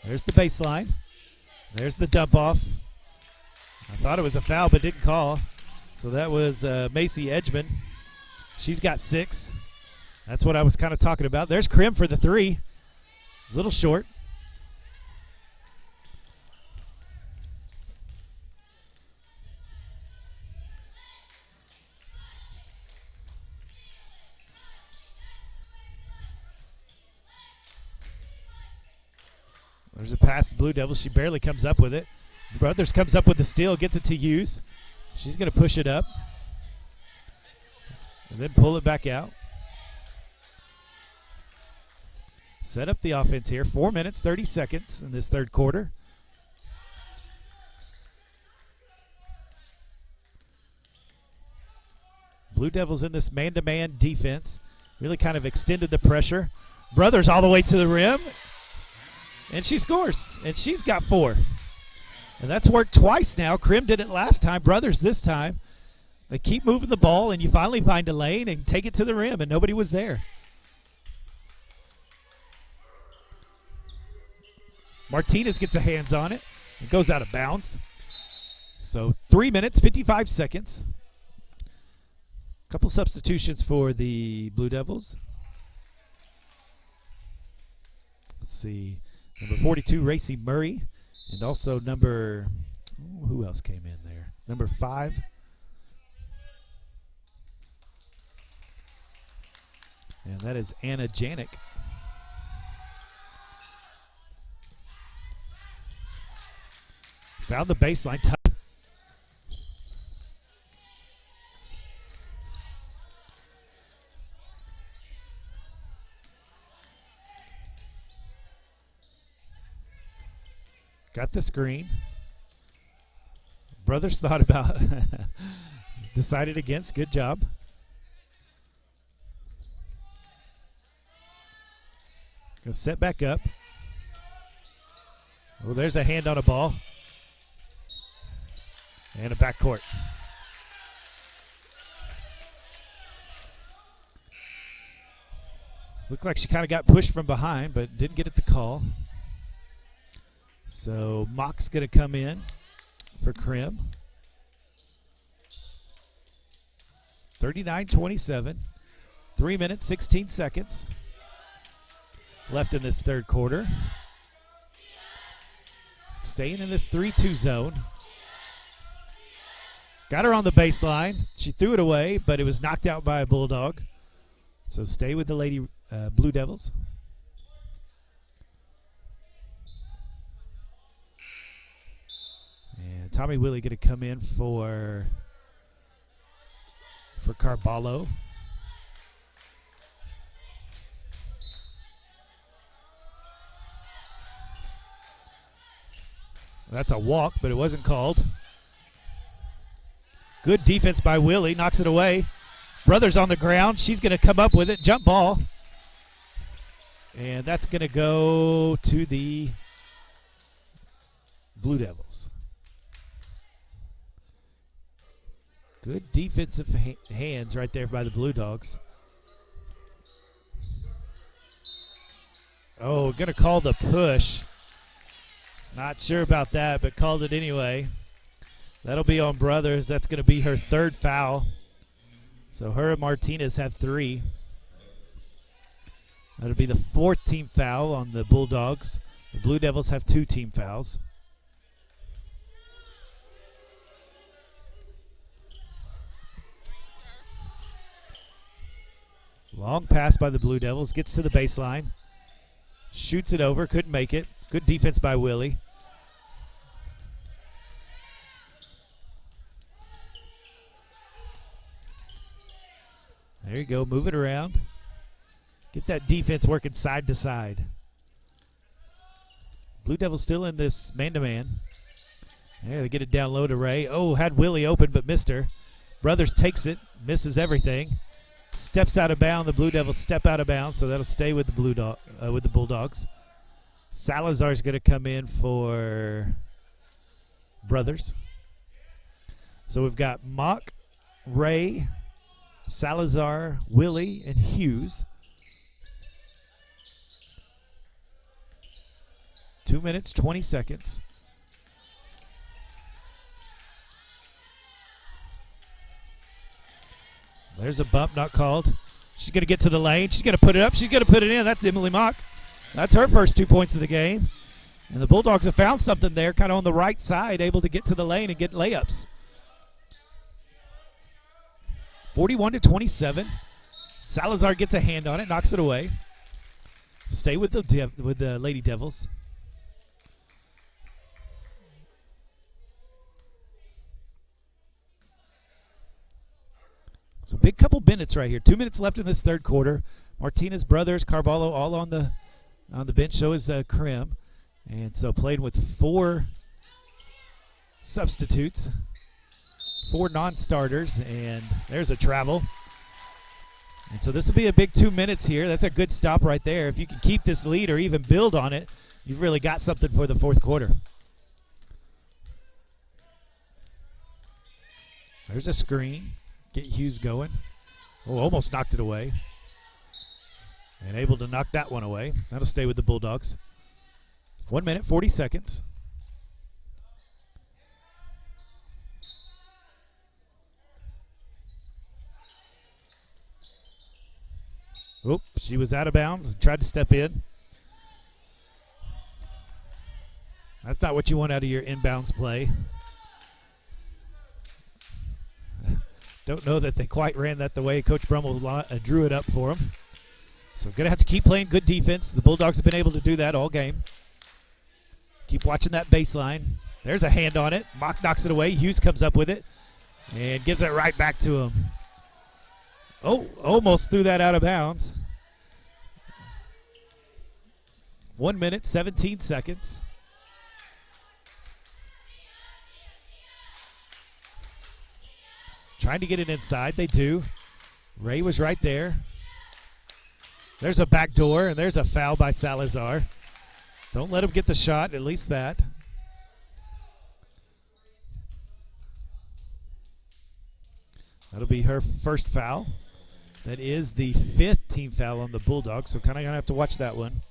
There's the baseline. There's the dump off. I thought it was a foul, but didn't call. So that was Macy Edgman. She's got 6. That's what I was kind of talking about. There's Crim for the 3. A little short. There's a pass to the Blue Devils. She barely comes up with it. Brothers comes up with the steal, gets it to Hughes. She's going to push it up and then pull it back out. Set up the offense here. 4 minutes, 30 seconds in this third quarter. Blue Devils in this man-to-man defense really kind of extended the pressure. Brothers all the way to the rim. And she scores, and she's got 4. And that's worked twice now. Crim did it last time, Brothers this time. They keep moving the ball, and you finally find a lane and take it to the rim, and nobody was there. Martinez gets a hands on it. It goes out of bounds. So 3 minutes, 55 seconds. Couple substitutions for the Blue Devils. Let's see. Number 42, Racy Murray. And also number, who else came in there? Number 5. And that is Anna Janik. Found the baseline. Got the screen. Brothers thought about decided against. Good job. Gonna set back up. Oh, there's a hand on a ball. And a backcourt. Looked like she kind of got pushed from behind, but didn't get it the call. So Mock's going to come in for Crim. 39-27. 3 minutes, 16 seconds left in this third quarter. Staying in this 3-2 zone. Got her on the baseline. She threw it away, but it was knocked out by a Bulldog. So stay with the Lady Blue Devils. And Tommy Willie going to come in for Carballo. That's a walk, but it wasn't called. Good defense by Willie. Knocks it away. Brothers on the ground. She's going to come up with it. Jump ball. And that's going to go to the Blue Devils. Good defensive hands right there by the Blue Dogs. Oh, going to call the push. Not sure about that, but called it anyway. That'll be on Brothers. That's going to be her third foul. So her and Martinez have 3. That'll be the 4th team foul on the Bulldogs. The Blue Devils have 2 team fouls. Long pass by the Blue Devils. Gets to the baseline. Shoots it over. Couldn't make it. Good defense by Willie. There you go. Move it around. Get that defense working side to side. Blue Devils still in this man-to-man. There, they get it down low to Ray. Oh, had Willie open but missed her. Brothers takes it. Misses everything. Steps out of bounds. The Blue Devils step out of bounds, so that'll stay with the Bulldogs. Salazar's going to come in for Brothers. So we've got Mock, Ray, Salazar, Willie, and Hughes. 2 minutes, 20 seconds. There's a bump, not called. She's going to get to the lane. She's going to put it up. She's going to put it in. That's Emily Mock. That's her first 2 points of the game. And the Bulldogs have found something there, kind of on the right side, able to get to the lane and get layups. 41-27. Salazar gets a hand on it, knocks it away. Stay with the Lady Devils. So big couple minutes right here. 2 minutes left in this third quarter. Martinez, Brothers, Carballo all on the bench. So is Krim. And so playing with 4 substitutes, 4 non-starters, and there's a travel. And so this will be a big 2 minutes here. That's a good stop right there. If you can keep this lead or even build on it, you've really got something for the fourth quarter. There's a screen. Get Hughes going. Oh, almost knocked it away. And able to knock that one away. That'll stay with the Bulldogs. 1 minute, 40 seconds. Oop, she was out of bounds. Tried to step in. That's not what you want out of your inbounds play. Don't know that they quite ran that the way Coach Brummel drew it up for them. So going to have to keep playing good defense. The Bulldogs have been able to do that all game. Keep watching that baseline. There's a hand on it. Mock knocks it away. Hughes comes up with it and gives it right back to him. Oh, almost threw that out of bounds. 1 minute, 17 seconds. Trying to get it inside. They do. Ray was right there. There's a back door, and there's a foul by Salazar. Don't let him get the shot, at least that. That'll be her first foul. That is the 5th team foul on the Bulldogs, so kind of going to have to watch that one.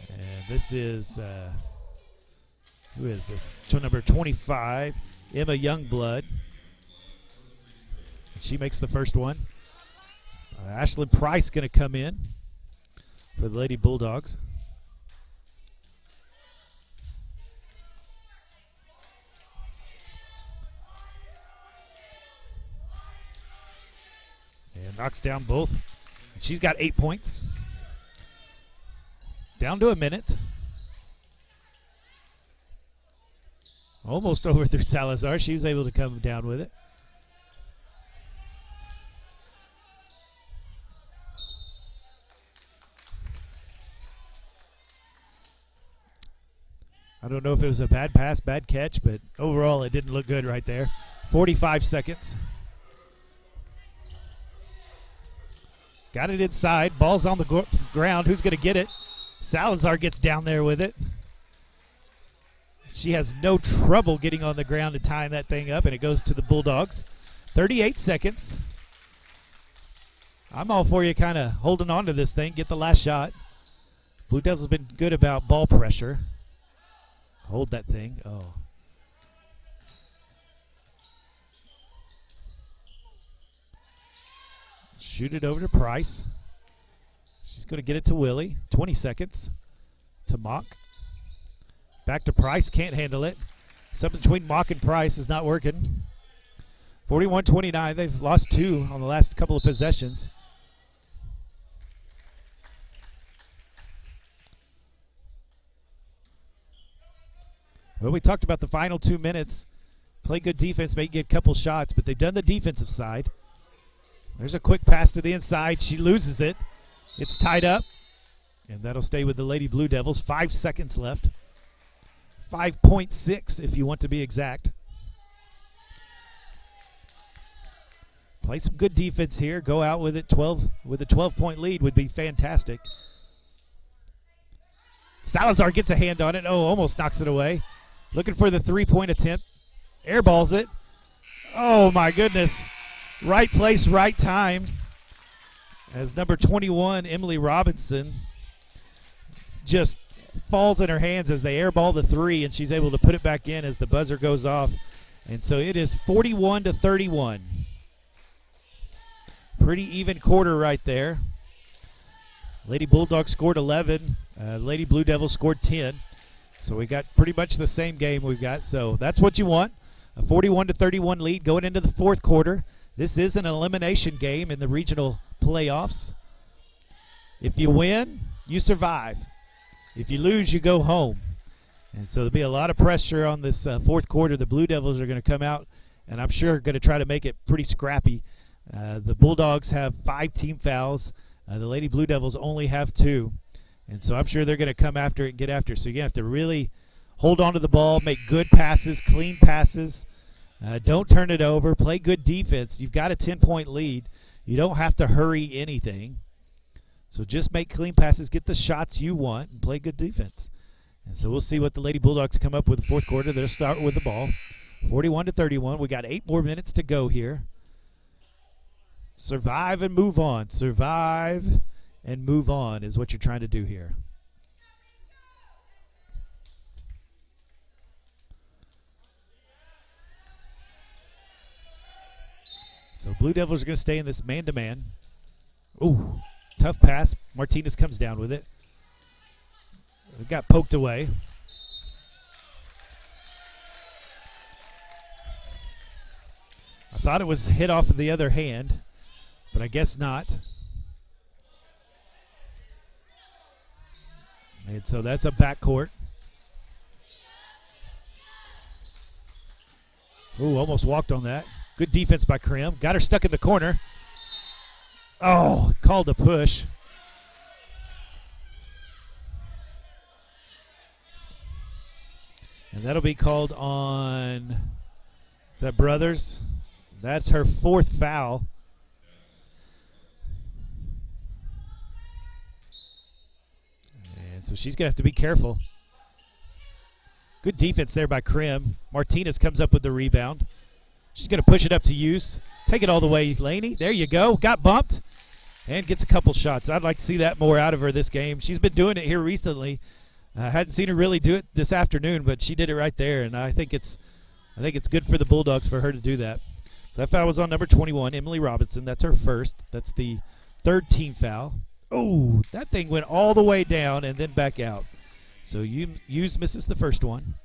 And this is, who is this? To number 25, Emma Youngblood. She makes the first one. Ashlyn Price going to come in for the Lady Bulldogs. And knocks down both. She's got 8 points. Down to a minute. Almost over through Salazar. She was able to come down with it. I don't know if it was a bad pass, bad catch, but overall it didn't look good right there. 45 seconds. Got it inside. Ball's on the ground. Who's going to get it? Salazar gets down there with it. She has no trouble getting on the ground and tying that thing up, and it goes to the Bulldogs. 38 seconds. I'm all for you kind of holding on to this thing. Get the last shot. Blue Devils have been good about ball pressure. Hold that thing. Oh. Shoot it over to Price. She's going to get it to Willie. 20 seconds to Mock. Back to Price. Can't handle it. Something between Mock and Price is not working. 41-29. They've lost 2 on the last couple of possessions. Well, we talked about the final 2 minutes. Play good defense, may get a couple shots, but they've done the defensive side. There's a quick pass to the inside. She loses it. It's tied up, and that'll stay with the Lady Blue Devils. 5 seconds left. 5.6 if you want to be exact. Play some good defense here. Go out with it 12 with a 12-point lead would be fantastic. Salazar gets a hand on it. Oh, almost knocks it away. Looking for the 3-point attempt. Airballs it. Oh, my goodness. Right place, right time. As number 21, Emily Robinson, just falls in her hands as they airball the 3, and she's able to put it back in as the buzzer goes off. And so it is 41-31. Pretty even quarter right there. Lady Bulldogs scored 11. Lady Blue Devils scored 10. So we got pretty much the same game we've got. So that's what you want. A 41-31 lead going into the fourth quarter. This is an elimination game in the regional playoffs. If you win, you survive. If you lose, you go home. And so there'll be a lot of pressure on this fourth quarter. The Blue Devils are going to come out, and I'm sure going to try to make it pretty scrappy. The Bulldogs have 5 team fouls. The Lady Blue Devils only have 2. And so I'm sure they're going to come after it and get after it. So you're going to have to really hold on to the ball, make good passes, clean passes. Don't turn it over. Play good defense. You've got a 10-point lead. You don't have to hurry anything. So just make clean passes, get the shots you want, and play good defense. And so we'll see what the Lady Bulldogs come up with the fourth quarter. They'll start with the ball. 41-31. We got 8 more minutes to go here. Survive and move on. Survive and move on is what you're trying to do here. So Blue Devils are going to stay in this man-to-man. Ooh, tough pass. Martinez comes down with it. It got poked away. I thought it was hit off of the other hand, but I guess not. And so that's a backcourt. Ooh, almost walked on that. Good defense by Krim. Got her stuck in the corner. Oh, called a push. And that'll be called on, is that Brothers? That's her 4th foul. And so she's going to have to be careful. Good defense there by Krim. Martinez comes up with the rebound. She's going to push it up to Use. Take it all the way, Laney. There you go. Got bumped and gets a couple shots. I'd like to see that more out of her this game. She's been doing it here recently. Hadn't seen her really do it this afternoon, but she did it right there, and I think it's good for the Bulldogs for her to do that. So that foul was on number 21, Emily Robinson. That's her first. That's the 3rd team foul. Oh, that thing went all the way down and then back out. So Use misses the first one.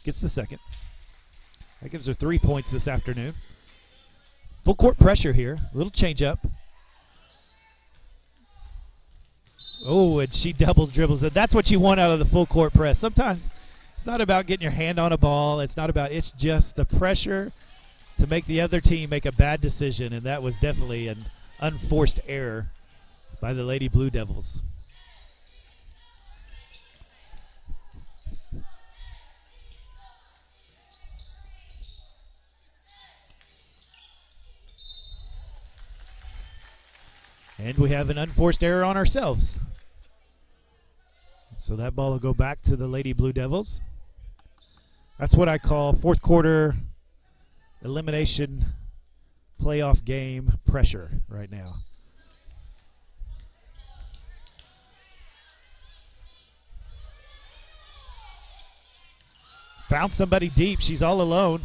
Gets the second. That gives her 3 points this afternoon. Full court pressure here. A little change up. Oh, and she double dribbles it. That's what you want out of the full court press. Sometimes it's not about getting your hand on a ball. It's just the pressure to make the other team make a bad decision, and that was definitely an unforced error by the Lady Blue Devils. And we have an unforced error on ourselves. So that ball will go back to the Lady Blue Devils. That's what I call fourth quarter elimination playoff game pressure right now. Found somebody deep. She's all alone.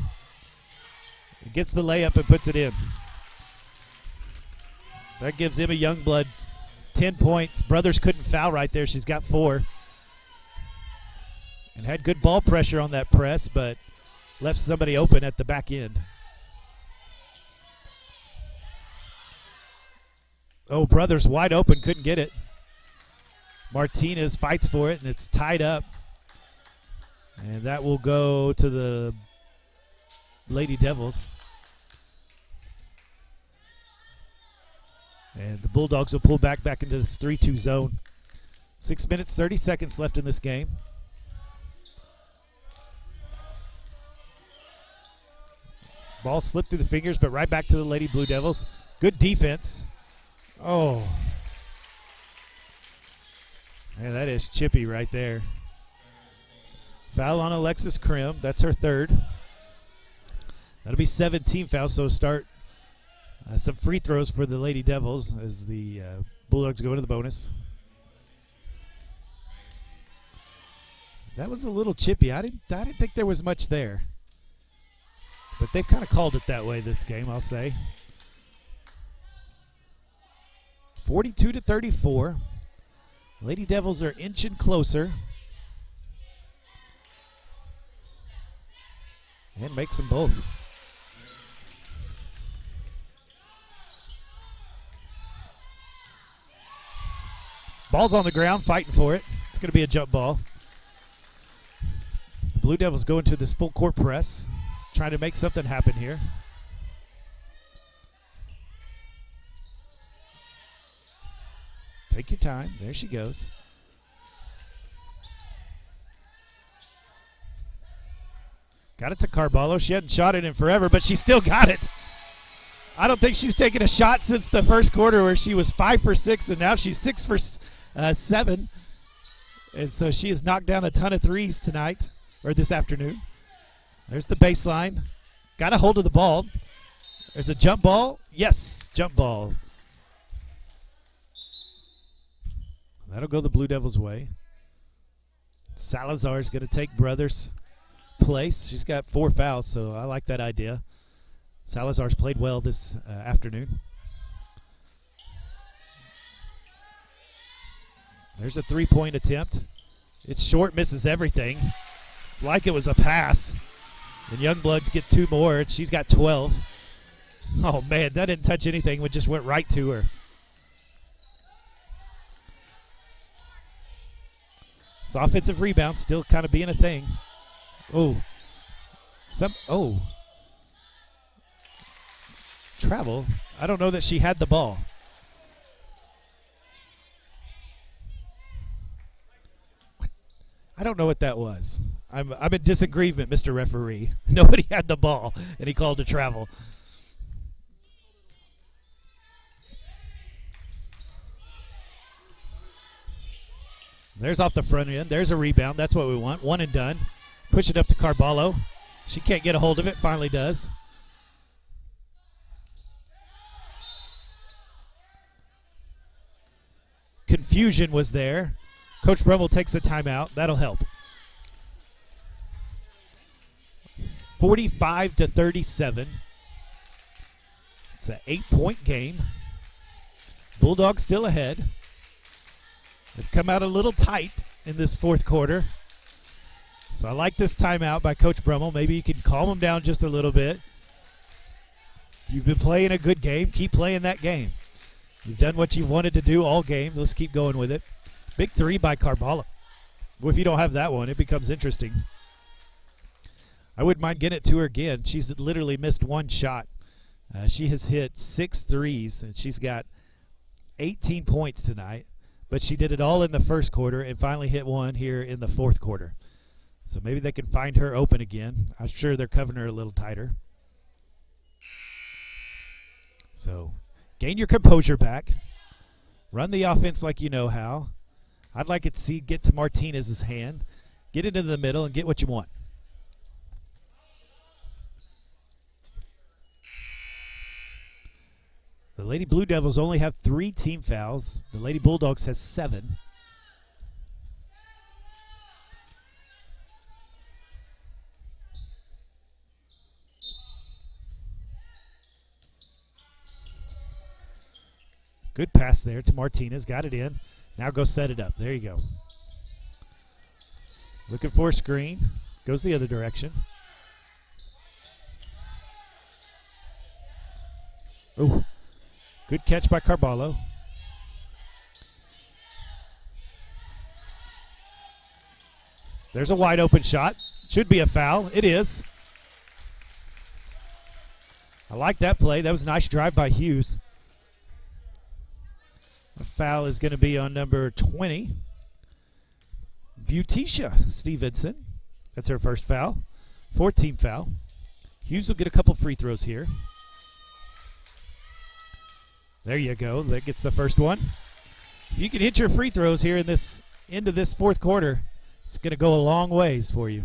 Gets the layup and puts it in. That gives Emma Youngblood 10 points. Brothers couldn't foul right there. She's got 4. And had good ball pressure on that press, but left somebody open at the back end. Oh, Brothers wide open, couldn't get it. Martinez fights for it, and it's tied up. And that will go to the Lady Devils. And the Bulldogs will pull back into this 3-2 zone. 6 minutes, 30 seconds left in this game. Ball slipped through the fingers, but right back to the Lady Blue Devils. Good defense. Oh. Man, that is chippy right there. Foul on Alexis Krim. That's her 3rd. That'll be 17 fouls, so start some free throws for the Lady Devils as the Bulldogs go into the bonus. That was a little chippy. I didn't think there was much there. But they've kind of called it that way this game, I'll say. 42-34. Lady Devils are inching closer. And makes them both. Ball's on the ground, fighting for it. It's going to be a jump ball. The Blue Devils go into this full court press, trying to make something happen here. Take your time. There she goes. Got it to Carballo. She hadn't shot it in forever, but she still got it. I don't think she's taken a shot since the first quarter where she was 5 for 6, and now she's 6 for 7. And so she has knocked down a ton of threes tonight, or this afternoon. There's the baseline. Got a hold of the ball. There's a jump ball. Yes, jump ball. That'll go the Blue Devils' way. Salazar's going to take Brothers' place. She's got 4 fouls, so I like that idea. Salazar's played well this afternoon. There's a 3-point attempt. It's short, misses everything. Like it was a pass. And Youngbloods get 2 more, and she's got 12. Oh, man, that didn't touch anything. It just went right to her. So offensive rebound still kind of being a thing. Travel. I don't know that she had the ball. I don't know what that was. I'm in disagreement, Mr. Referee. Nobody had the ball, and he called a travel. There's off the front end. There's a rebound. That's what we want. One and done. Push it up to Carballo. She can't get a hold of it. Finally does. Confusion was there. Coach Brummel takes a timeout. That'll help. 45-37. It's an 8-point game. Bulldogs still ahead. They've come out a little tight in this fourth quarter. So I like this timeout by Coach Brummel. Maybe you can calm them down just a little bit. You've been playing a good game. Keep playing that game. You've done what you've wanted to do all game. Let's keep going with it. Big 3 by Carballo. Well, if you don't have that one, it becomes interesting. I wouldn't mind getting it to her again. She's literally missed 1 shot. She has hit 6 threes, and she's got 18 points tonight. But she did it all in the first quarter and finally hit 1 here in the fourth quarter. So maybe they can find her open again. I'm sure they're covering her a little tighter. So gain your composure back. Run the offense like you know how. I'd like it to see get to Martinez's hand. Get it into the middle and get what you want. The Lady Blue Devils only have 3 team fouls. The Lady Bulldogs has 7. Good pass there to Martinez. Got it in. Now go set it up. There you go. Looking for a screen. Goes the other direction. Ooh. Good catch by Carballo. There's a wide open shot. Should be a foul. It is. I like that play. That was a nice drive by Hughes. The foul is going to be on number 20, Butisha Stevenson. That's her first foul. 4th team foul. Hughes will get a couple free throws here. There you go. That gets the first one. If you can hit your free throws here in this end of this 4th quarter, it's going to go a long ways for you.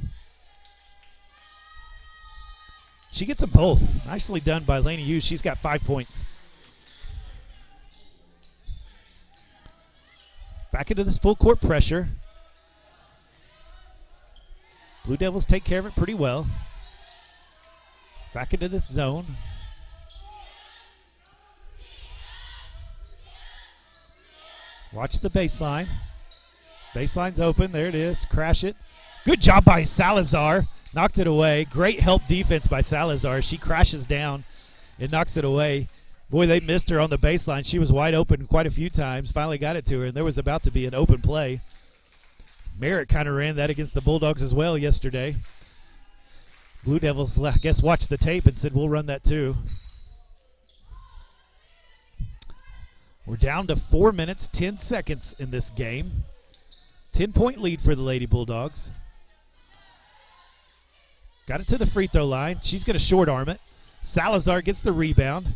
She gets them both. Nicely done by Lainey Hughes. She's got 5 points. Back into this full court pressure. Blue Devils take care of it pretty well. Back into this zone. Watch the baseline. Baseline's open. There it is. Crash it. Good job by Salazar. Knocked it away. Great help defense by Salazar. She crashes down and knocks it away. Boy, they missed her on the baseline. She was wide open quite a few times. Finally got it to her, and there was about to be an open play. Merritt kind of ran that against the Bulldogs as well yesterday. Blue Devils, I guess, watched the tape and said, we'll run that too. We're down to 4 minutes, 10 seconds in this game. 10-point lead for the Lady Bulldogs. Got it to the free throw line. She's going to short arm it. Salazar gets the rebound.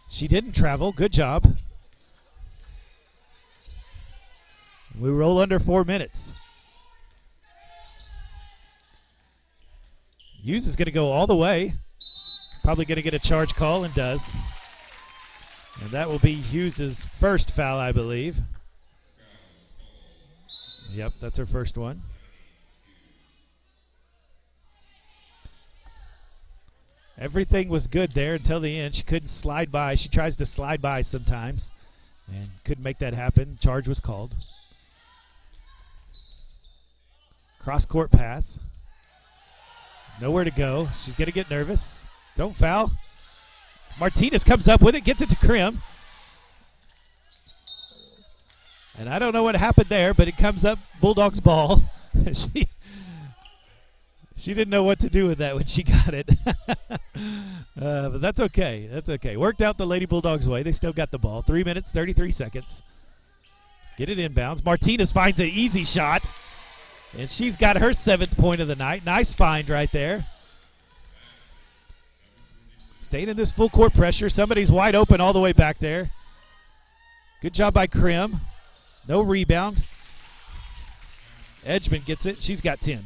She didn't travel. Good job. We roll under 4 minutes. Hughes is going to go all the way. Probably going to get a charge call and does. And that will be Hughes' first foul, I believe. Yep, that's her first one. Everything was good there until the end. She couldn't slide by. She tries to slide by sometimes and couldn't make that happen. Charge was called. Cross-court pass. Nowhere to go. She's going to get nervous. Don't foul. Martinez comes up with it, gets it to Krim. And I don't know what happened there, but it comes up Bulldogs ball. She didn't know what to do with that when she got it. But that's okay. That's okay. Worked out the Lady Bulldogs' way. They still got the ball. 3 minutes, 33 seconds. Get it inbounds. Martinez finds an easy shot. And she's got her 7th point of the night. Nice find right there. Staying in this full court pressure. Somebody's wide open all the way back there. Good job by Krim. No rebound. Edgman gets it. She's got 10.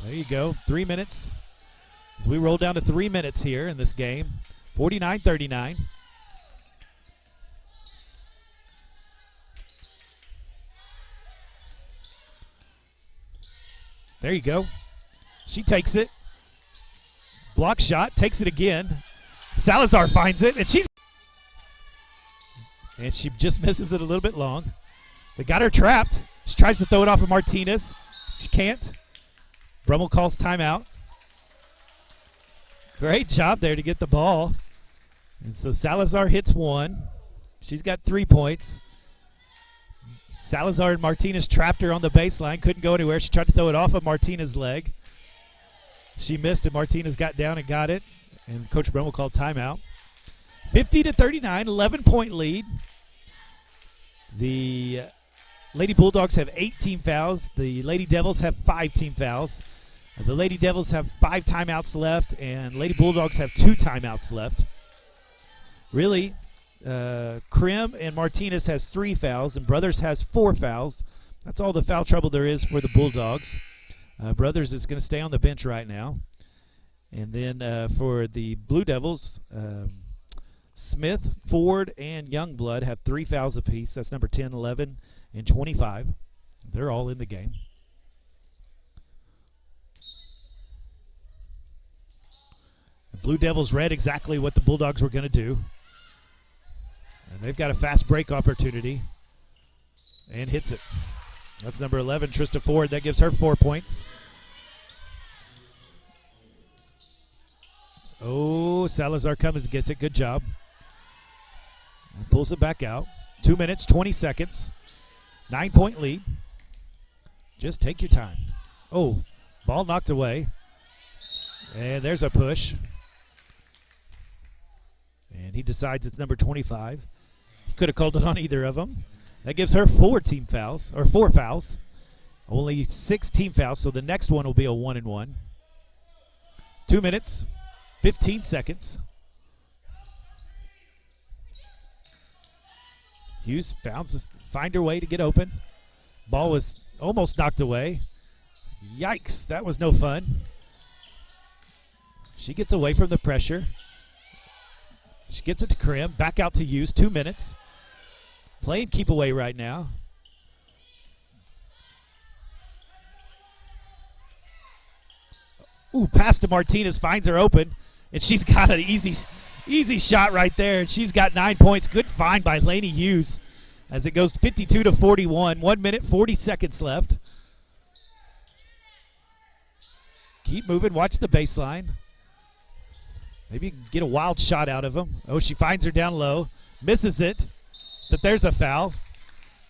There you go. 3 minutes. As we roll down to 3 minutes here in this game. 49-39. There you go. She takes it. Block shot. Takes it again. Salazar finds it. And she just misses it a little bit long. They got her trapped. She tries to throw it off of Martinez. She can't. Brummel calls timeout. Great job there to get the ball. And so Salazar hits one. She's got 3 points. Salazar and Martinez trapped her on the baseline. Couldn't go anywhere. She tried to throw it off of Martinez's leg. She missed and Martinez got down and got it. And Coach Brummel called timeout. 50-39, 11-point lead. The Lady Bulldogs have 8 team fouls. The Lady Devils have 5 team fouls. The Lady Devils have 5 timeouts left, and Lady Bulldogs have 2 timeouts left. Really, Krim and Martinez has 3 fouls, and Brothers has 4 fouls. That's all the foul trouble there is for the Bulldogs. Brothers is going to stay on the bench right now. And then for the Blue Devils, Smith, Ford, and Youngblood have 3 fouls apiece. That's number 10, 11, and 25. They're all in the game. The Blue Devils read exactly what the Bulldogs were going to do. And they've got a fast break opportunity. And hits it. That's number 11, Trista Ford. That gives her 4 points. Oh, Salazar comes and gets it. Good job. And pulls it back out. 2 minutes, 20 seconds. 9-point lead. Just take your time. Oh, ball knocked away. And there's a push. And he decides it's number 25. He could have called it on either of them. That gives her 4 fouls. Only 6 team fouls, so the next one will be a 1-and-1. 2 minutes, 15 seconds. Hughes find her way to get open. Ball was almost knocked away. Yikes, that was no fun. She gets away from the pressure. She gets it to Krim. Back out to Hughes. 2 minutes. Playing keep away right now. Ooh, pass to Martinez. Finds her open. And she's got an easy shot right there. And she's got 9 points. Good find by Lainey Hughes. As it goes 52-41. 1 minute, 40 seconds left. Keep moving. Watch the baseline. Maybe you can get a wild shot out of him. Oh, she finds her down low. Misses it. But there's a foul.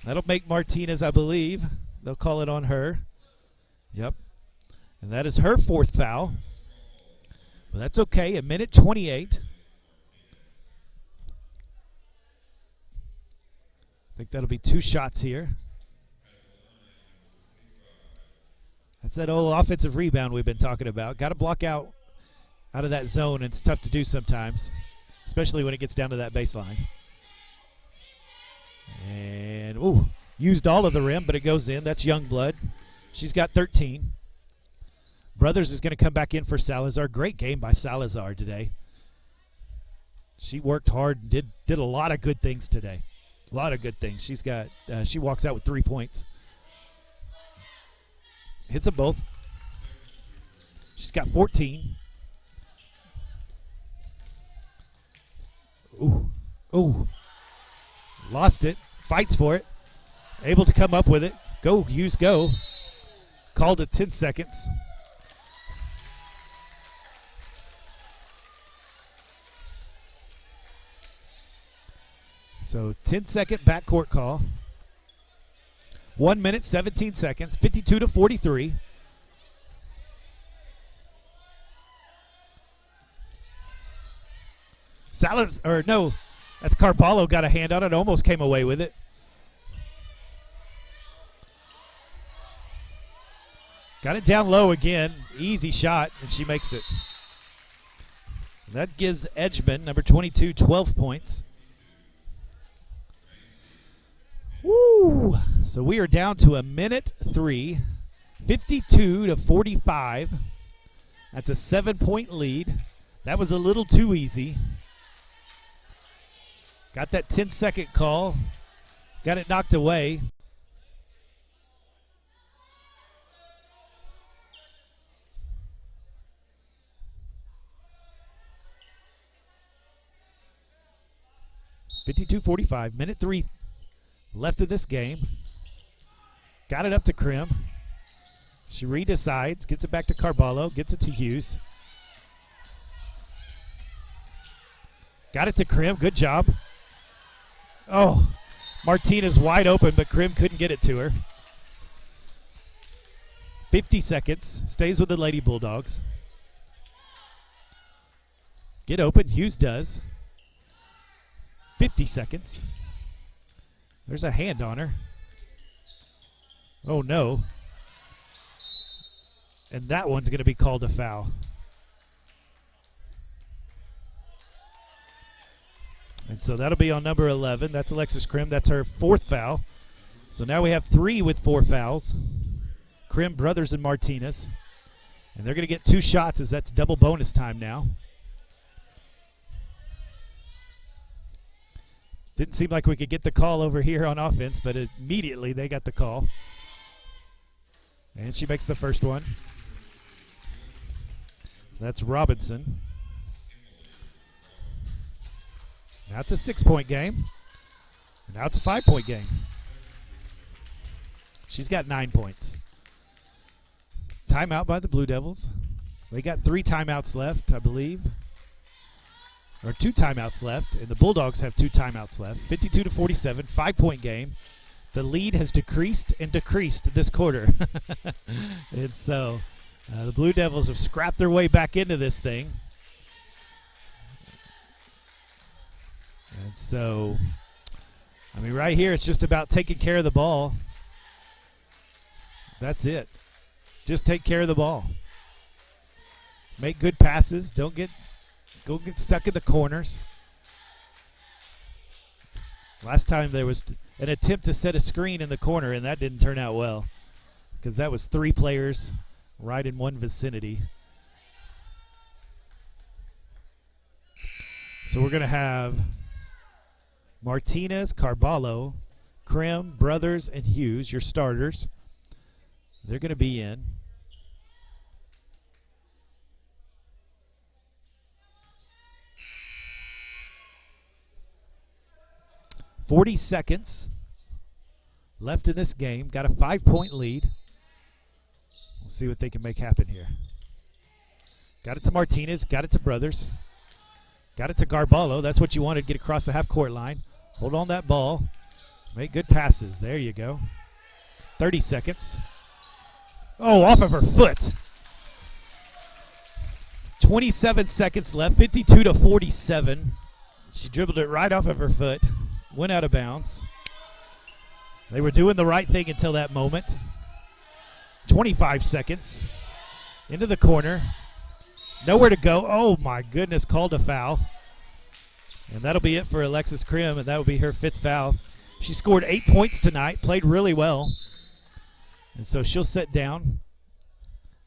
That'll make Martinez, I believe. They'll call it on her. Yep. And that is her 4th foul. But that's okay. A minute 28. I think that'll be 2 shots here. That's that old offensive rebound we've been talking about. Got to block out of that zone. It's tough to do sometimes, especially when it gets down to that baseline. And, ooh, used all of the rim, but it goes in. That's Youngblood. She's got 13. Brothers is going to come back in for Salazar. Great game by Salazar today. She worked hard and did a lot of good things today. A lot of good things. She walks out with 3 points. Hits them both. She's got 14. Ooh. Lost it. Fights for it. Able to come up with it. Go, Hughes, go. Called it 10 seconds. So 10-second backcourt call. 1 minute, 17 seconds. 52-43. That's Carballo got a hand on it. Almost came away with it. Got it down low again. Easy shot, and she makes it. That gives Edgman, number 22, 12 points. Woo! So we are down to a minute 3, 52-45. That's a 7-point lead. That was a little too easy. Got that 10-second call. Got it knocked away. .52-45, minute 3 left of this game. Got it up to Krim. She redecides, gets it back to Carballo, gets it to Hughes. Got it to Krim, good job. Oh, Martinez wide open, but Krim couldn't get it to her. 50 seconds, stays with the Lady Bulldogs. Get open, Hughes does. 50 seconds. There's a hand on her. Oh, no. And that one's going to be called a foul. And so that'll be on number 11. That's Alexis Krim. That's her 4th foul. So now we have 3 with 4 fouls. Krim, Brothers, and Martinez. And they're going to get 2 shots as that's double bonus time now. Didn't seem like we could get the call over here on offense, but immediately they got the call. And she makes the first one. That's Robinson. Now it's a 6-point game. And now it's a 5-point game. She's got 9 points. Timeout by the Blue Devils. They got 3 timeouts left, I believe. Or 2 timeouts left, and the Bulldogs have 2 timeouts left. 52-47, 5-point game. The lead has decreased and decreased this quarter. And so the Blue Devils have scrapped their way back into this thing. And so, I mean, right here it's just about taking care of the ball. That's it. Just take care of the ball. Make good passes. Don't get stuck in the corners. Last time there was an attempt to set a screen in the corner, and that didn't turn out well because that was 3 players right in one vicinity. So we're going to have Martinez, Carballo, Krim, Brothers, and Hughes, your starters. They're going to be in. .40 seconds left in this game. Got a 5-point lead. We'll see what they can make happen here. Got it to Martinez. Got it to Brothers. Got it to Garballo. That's what you wanted to get across the half-court line. Hold on that ball. Make good passes. There you go. 30 seconds. Oh, off of her foot. 27 seconds left. 52-47. She dribbled it right off of her foot. Went out of bounds. They were doing the right thing until that moment. 25 seconds. Into the corner. Nowhere to go. Oh, my goodness. Called a foul. And that'll be it for Alexis Krim, and that will be her 5th foul. She scored 8 points tonight. Played really well. And so she'll sit down.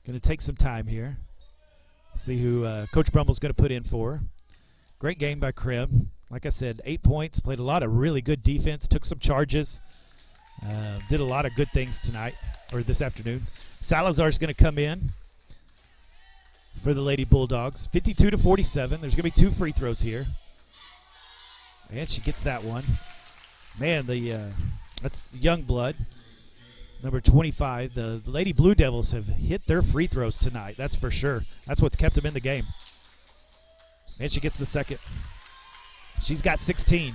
Going to take some time here. See who Coach Brumble's going to put in for her. Great game by Krim. Like I said, 8 points. Played a lot of really good defense. Took some charges. Did a lot of good things tonight, or this afternoon. Salazar's going to come in for the Lady Bulldogs. 52-47. There's going to be 2 free throws here. And she gets that one. Man, that's young blood. Number 25. The Lady Blue Devils have hit their free throws tonight. That's for sure. That's what's kept them in the game. And she gets the second. She's got 16.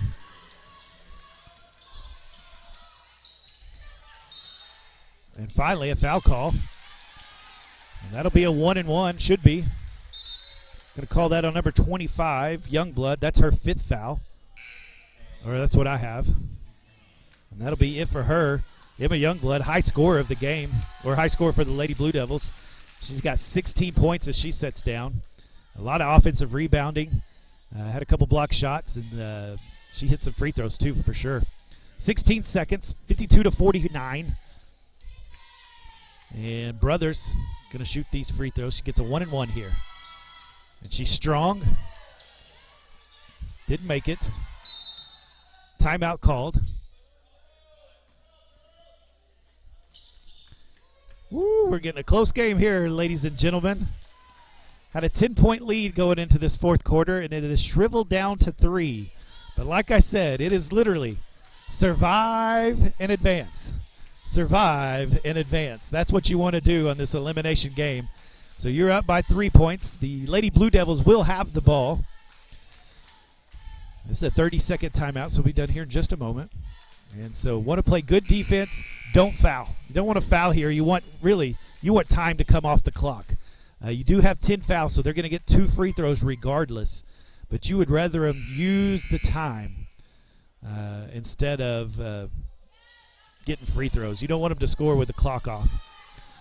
And finally, a foul call. And that'll be a 1-and-1. Should be. Going to call that on number 25, Youngblood. That's her 5th foul. Or that's what I have. And that'll be it for her. Emma Youngblood, high scorer of the game, or high scorer for the Lady Blue Devils. She's got 16 points as she sets down. A lot of offensive rebounding. Had a couple block shots, and she hit some free throws too, for sure. 16 seconds, 52-49. And Brothers going to shoot these free throws. She gets a 1-and-1 here. And she's strong. Didn't make it. Timeout called. Woo, we're getting a close game here, ladies and gentlemen. Had a 10-point lead going into this 4th quarter, and it is shriveled down to 3. But like I said, it is literally survive and advance. Survive and advance. That's what you want to do on this elimination game. So you're up by 3 points. The Lady Blue Devils will have the ball. This is a 30-second timeout, so we'll be done here in just a moment. And so want to play good defense. Don't foul. You don't want to foul here. You want time to come off the clock. You do have 10 fouls, so they're going to get 2 free throws regardless. But you would rather them use the time instead of getting free throws. You don't want them to score with the clock off.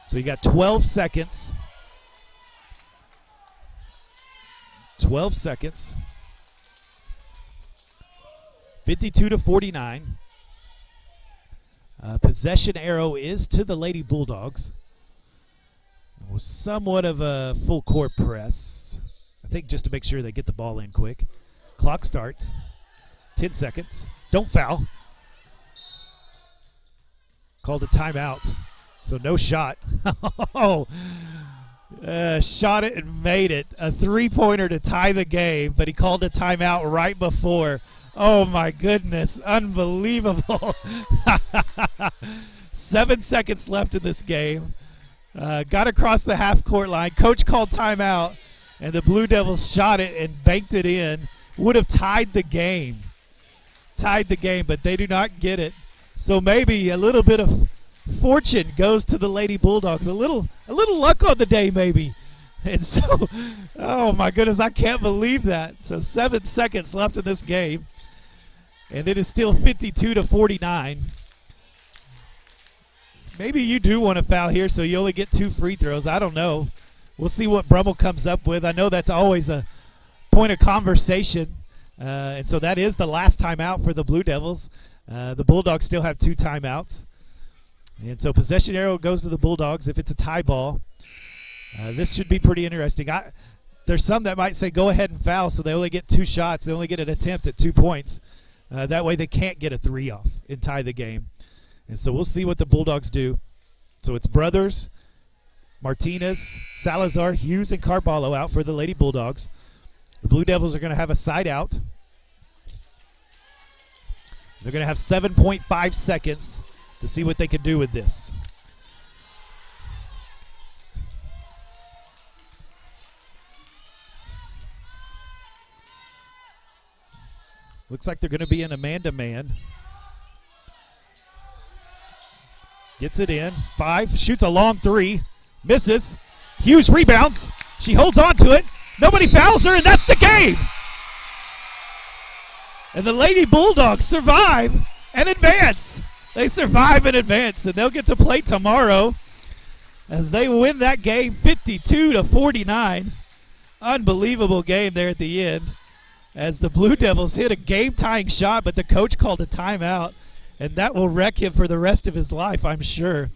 So you got 12 seconds. 12 seconds. 52-49. Possession arrow is to the Lady Bulldogs. It was somewhat of a full court press. I think just to make sure they get the ball in quick. Clock starts. 10 seconds. Don't foul. Called a timeout. So no shot. Shot it and made it. A three-pointer to tie the game, but he called a timeout right before. Oh, my goodness. Unbelievable. 7 seconds left in this game. Got across the half-court line. Coach called timeout, and the Blue Devils shot it and banked it in. Would have tied the game. Tied the game, but they do not get it. So maybe a little bit of fortune goes to the Lady Bulldogs. A little luck on the day, maybe. And so, oh, my goodness, I can't believe that. So 7 seconds left in this game. And it is still 52-49. Maybe you do want to foul here, so you only get 2 free throws. I don't know. We'll see what Brummel comes up with. I know that's always a point of conversation. And so that is the last timeout for the Blue Devils. The Bulldogs still have 2 timeouts. And so possession arrow goes to the Bulldogs if it's a tie ball. This should be pretty interesting. There's some that might say go ahead and foul, so they only get 2 shots. They only get an attempt at 2 points. That way they can't get a 3 off and tie the game. And so we'll see what the Bulldogs do. So it's Brothers, Martinez, Salazar, Hughes, and Carballo out for the Lady Bulldogs. The Blue Devils are going to have a side out. They're going to have 7.5 seconds to see what they can do with this. Looks like they're going to be in a man-to-man. Gets it in. 5. Shoots a long 3. Misses. Hughes rebounds. She holds on to it. Nobody fouls her, and that's the game. And the Lady Bulldogs survive and advance. They survive and advance, and they'll get to play tomorrow as they win that game 52-49. Unbelievable game there at the end, as the Blue Devils hit a game-tying shot, but the coach called a timeout, and that will wreck him for the rest of his life, I'm sure.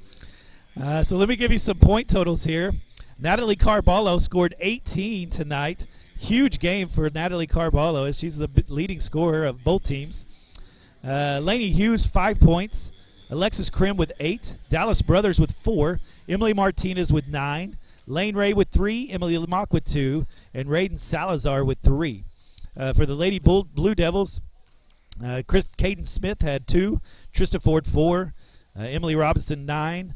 So let me give you some point totals here. Natalie Carballo scored 18 tonight. Huge game for Natalie Carballo, as she's the leading scorer of both teams. Lainey Hughes, 5 points. Alexis Krim with 8. Dallas Brothers with 4. Emily Martinez with 9. Lane Ray with 3. Emily Lamock with 2. And Raiden Salazar with 3. For the Lady Blue Devils, Caden Smith had 2. Trista Ford 4. Emily Robinson 9.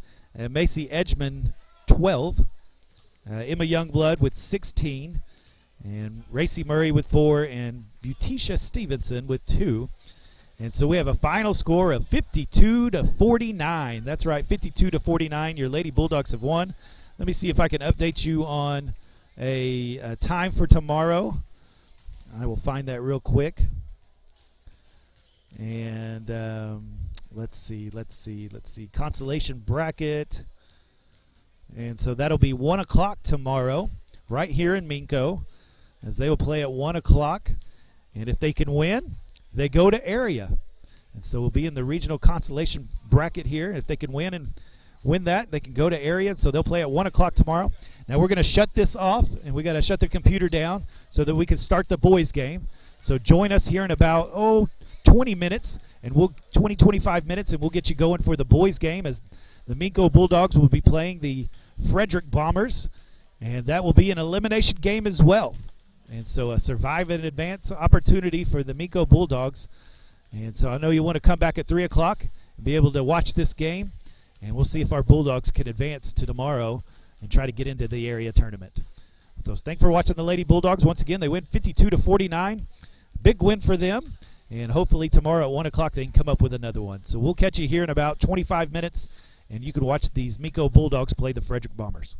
Macy Edgman 12. Emma Youngblood with 16. And Racy Murray with 4. And Butisha Stevenson with 2. And so we have a final score of 52-49. That's right, 52-49. Your Lady Bulldogs have won. Let me see if I can update you on a time for tomorrow. I will find that real quick. And let's see. Consolation bracket. And so that'll be 1 o'clock tomorrow, right here in Minco, as they will play at 1 o'clock. And if they can win, they go to area. And so we'll be in the regional consolation bracket here. If they can win that, they can go to area. So they'll play at 1 o'clock tomorrow. Now we're going to shut this off, and we got to shut the computer down so that we can start the boys' game. So join us here in about 20 minutes, and 25 minutes, and we'll get you going for the boys' game, as the Minco Bulldogs will be playing the Frederick Bombers, and that will be an elimination game as well. And so a survive and advance opportunity for the Minco Bulldogs. And so I know you want to come back at 3 o'clock and be able to watch this game. And we'll see if our Bulldogs can advance to tomorrow and try to get into the area tournament. So thanks for watching the Lady Bulldogs. Once again, they win 52-49. Big win for them. And hopefully tomorrow at 1 o'clock they can come up with another one. So we'll catch you here in about 25 minutes. And you can watch these Minco Bulldogs play the Frederick Bombers.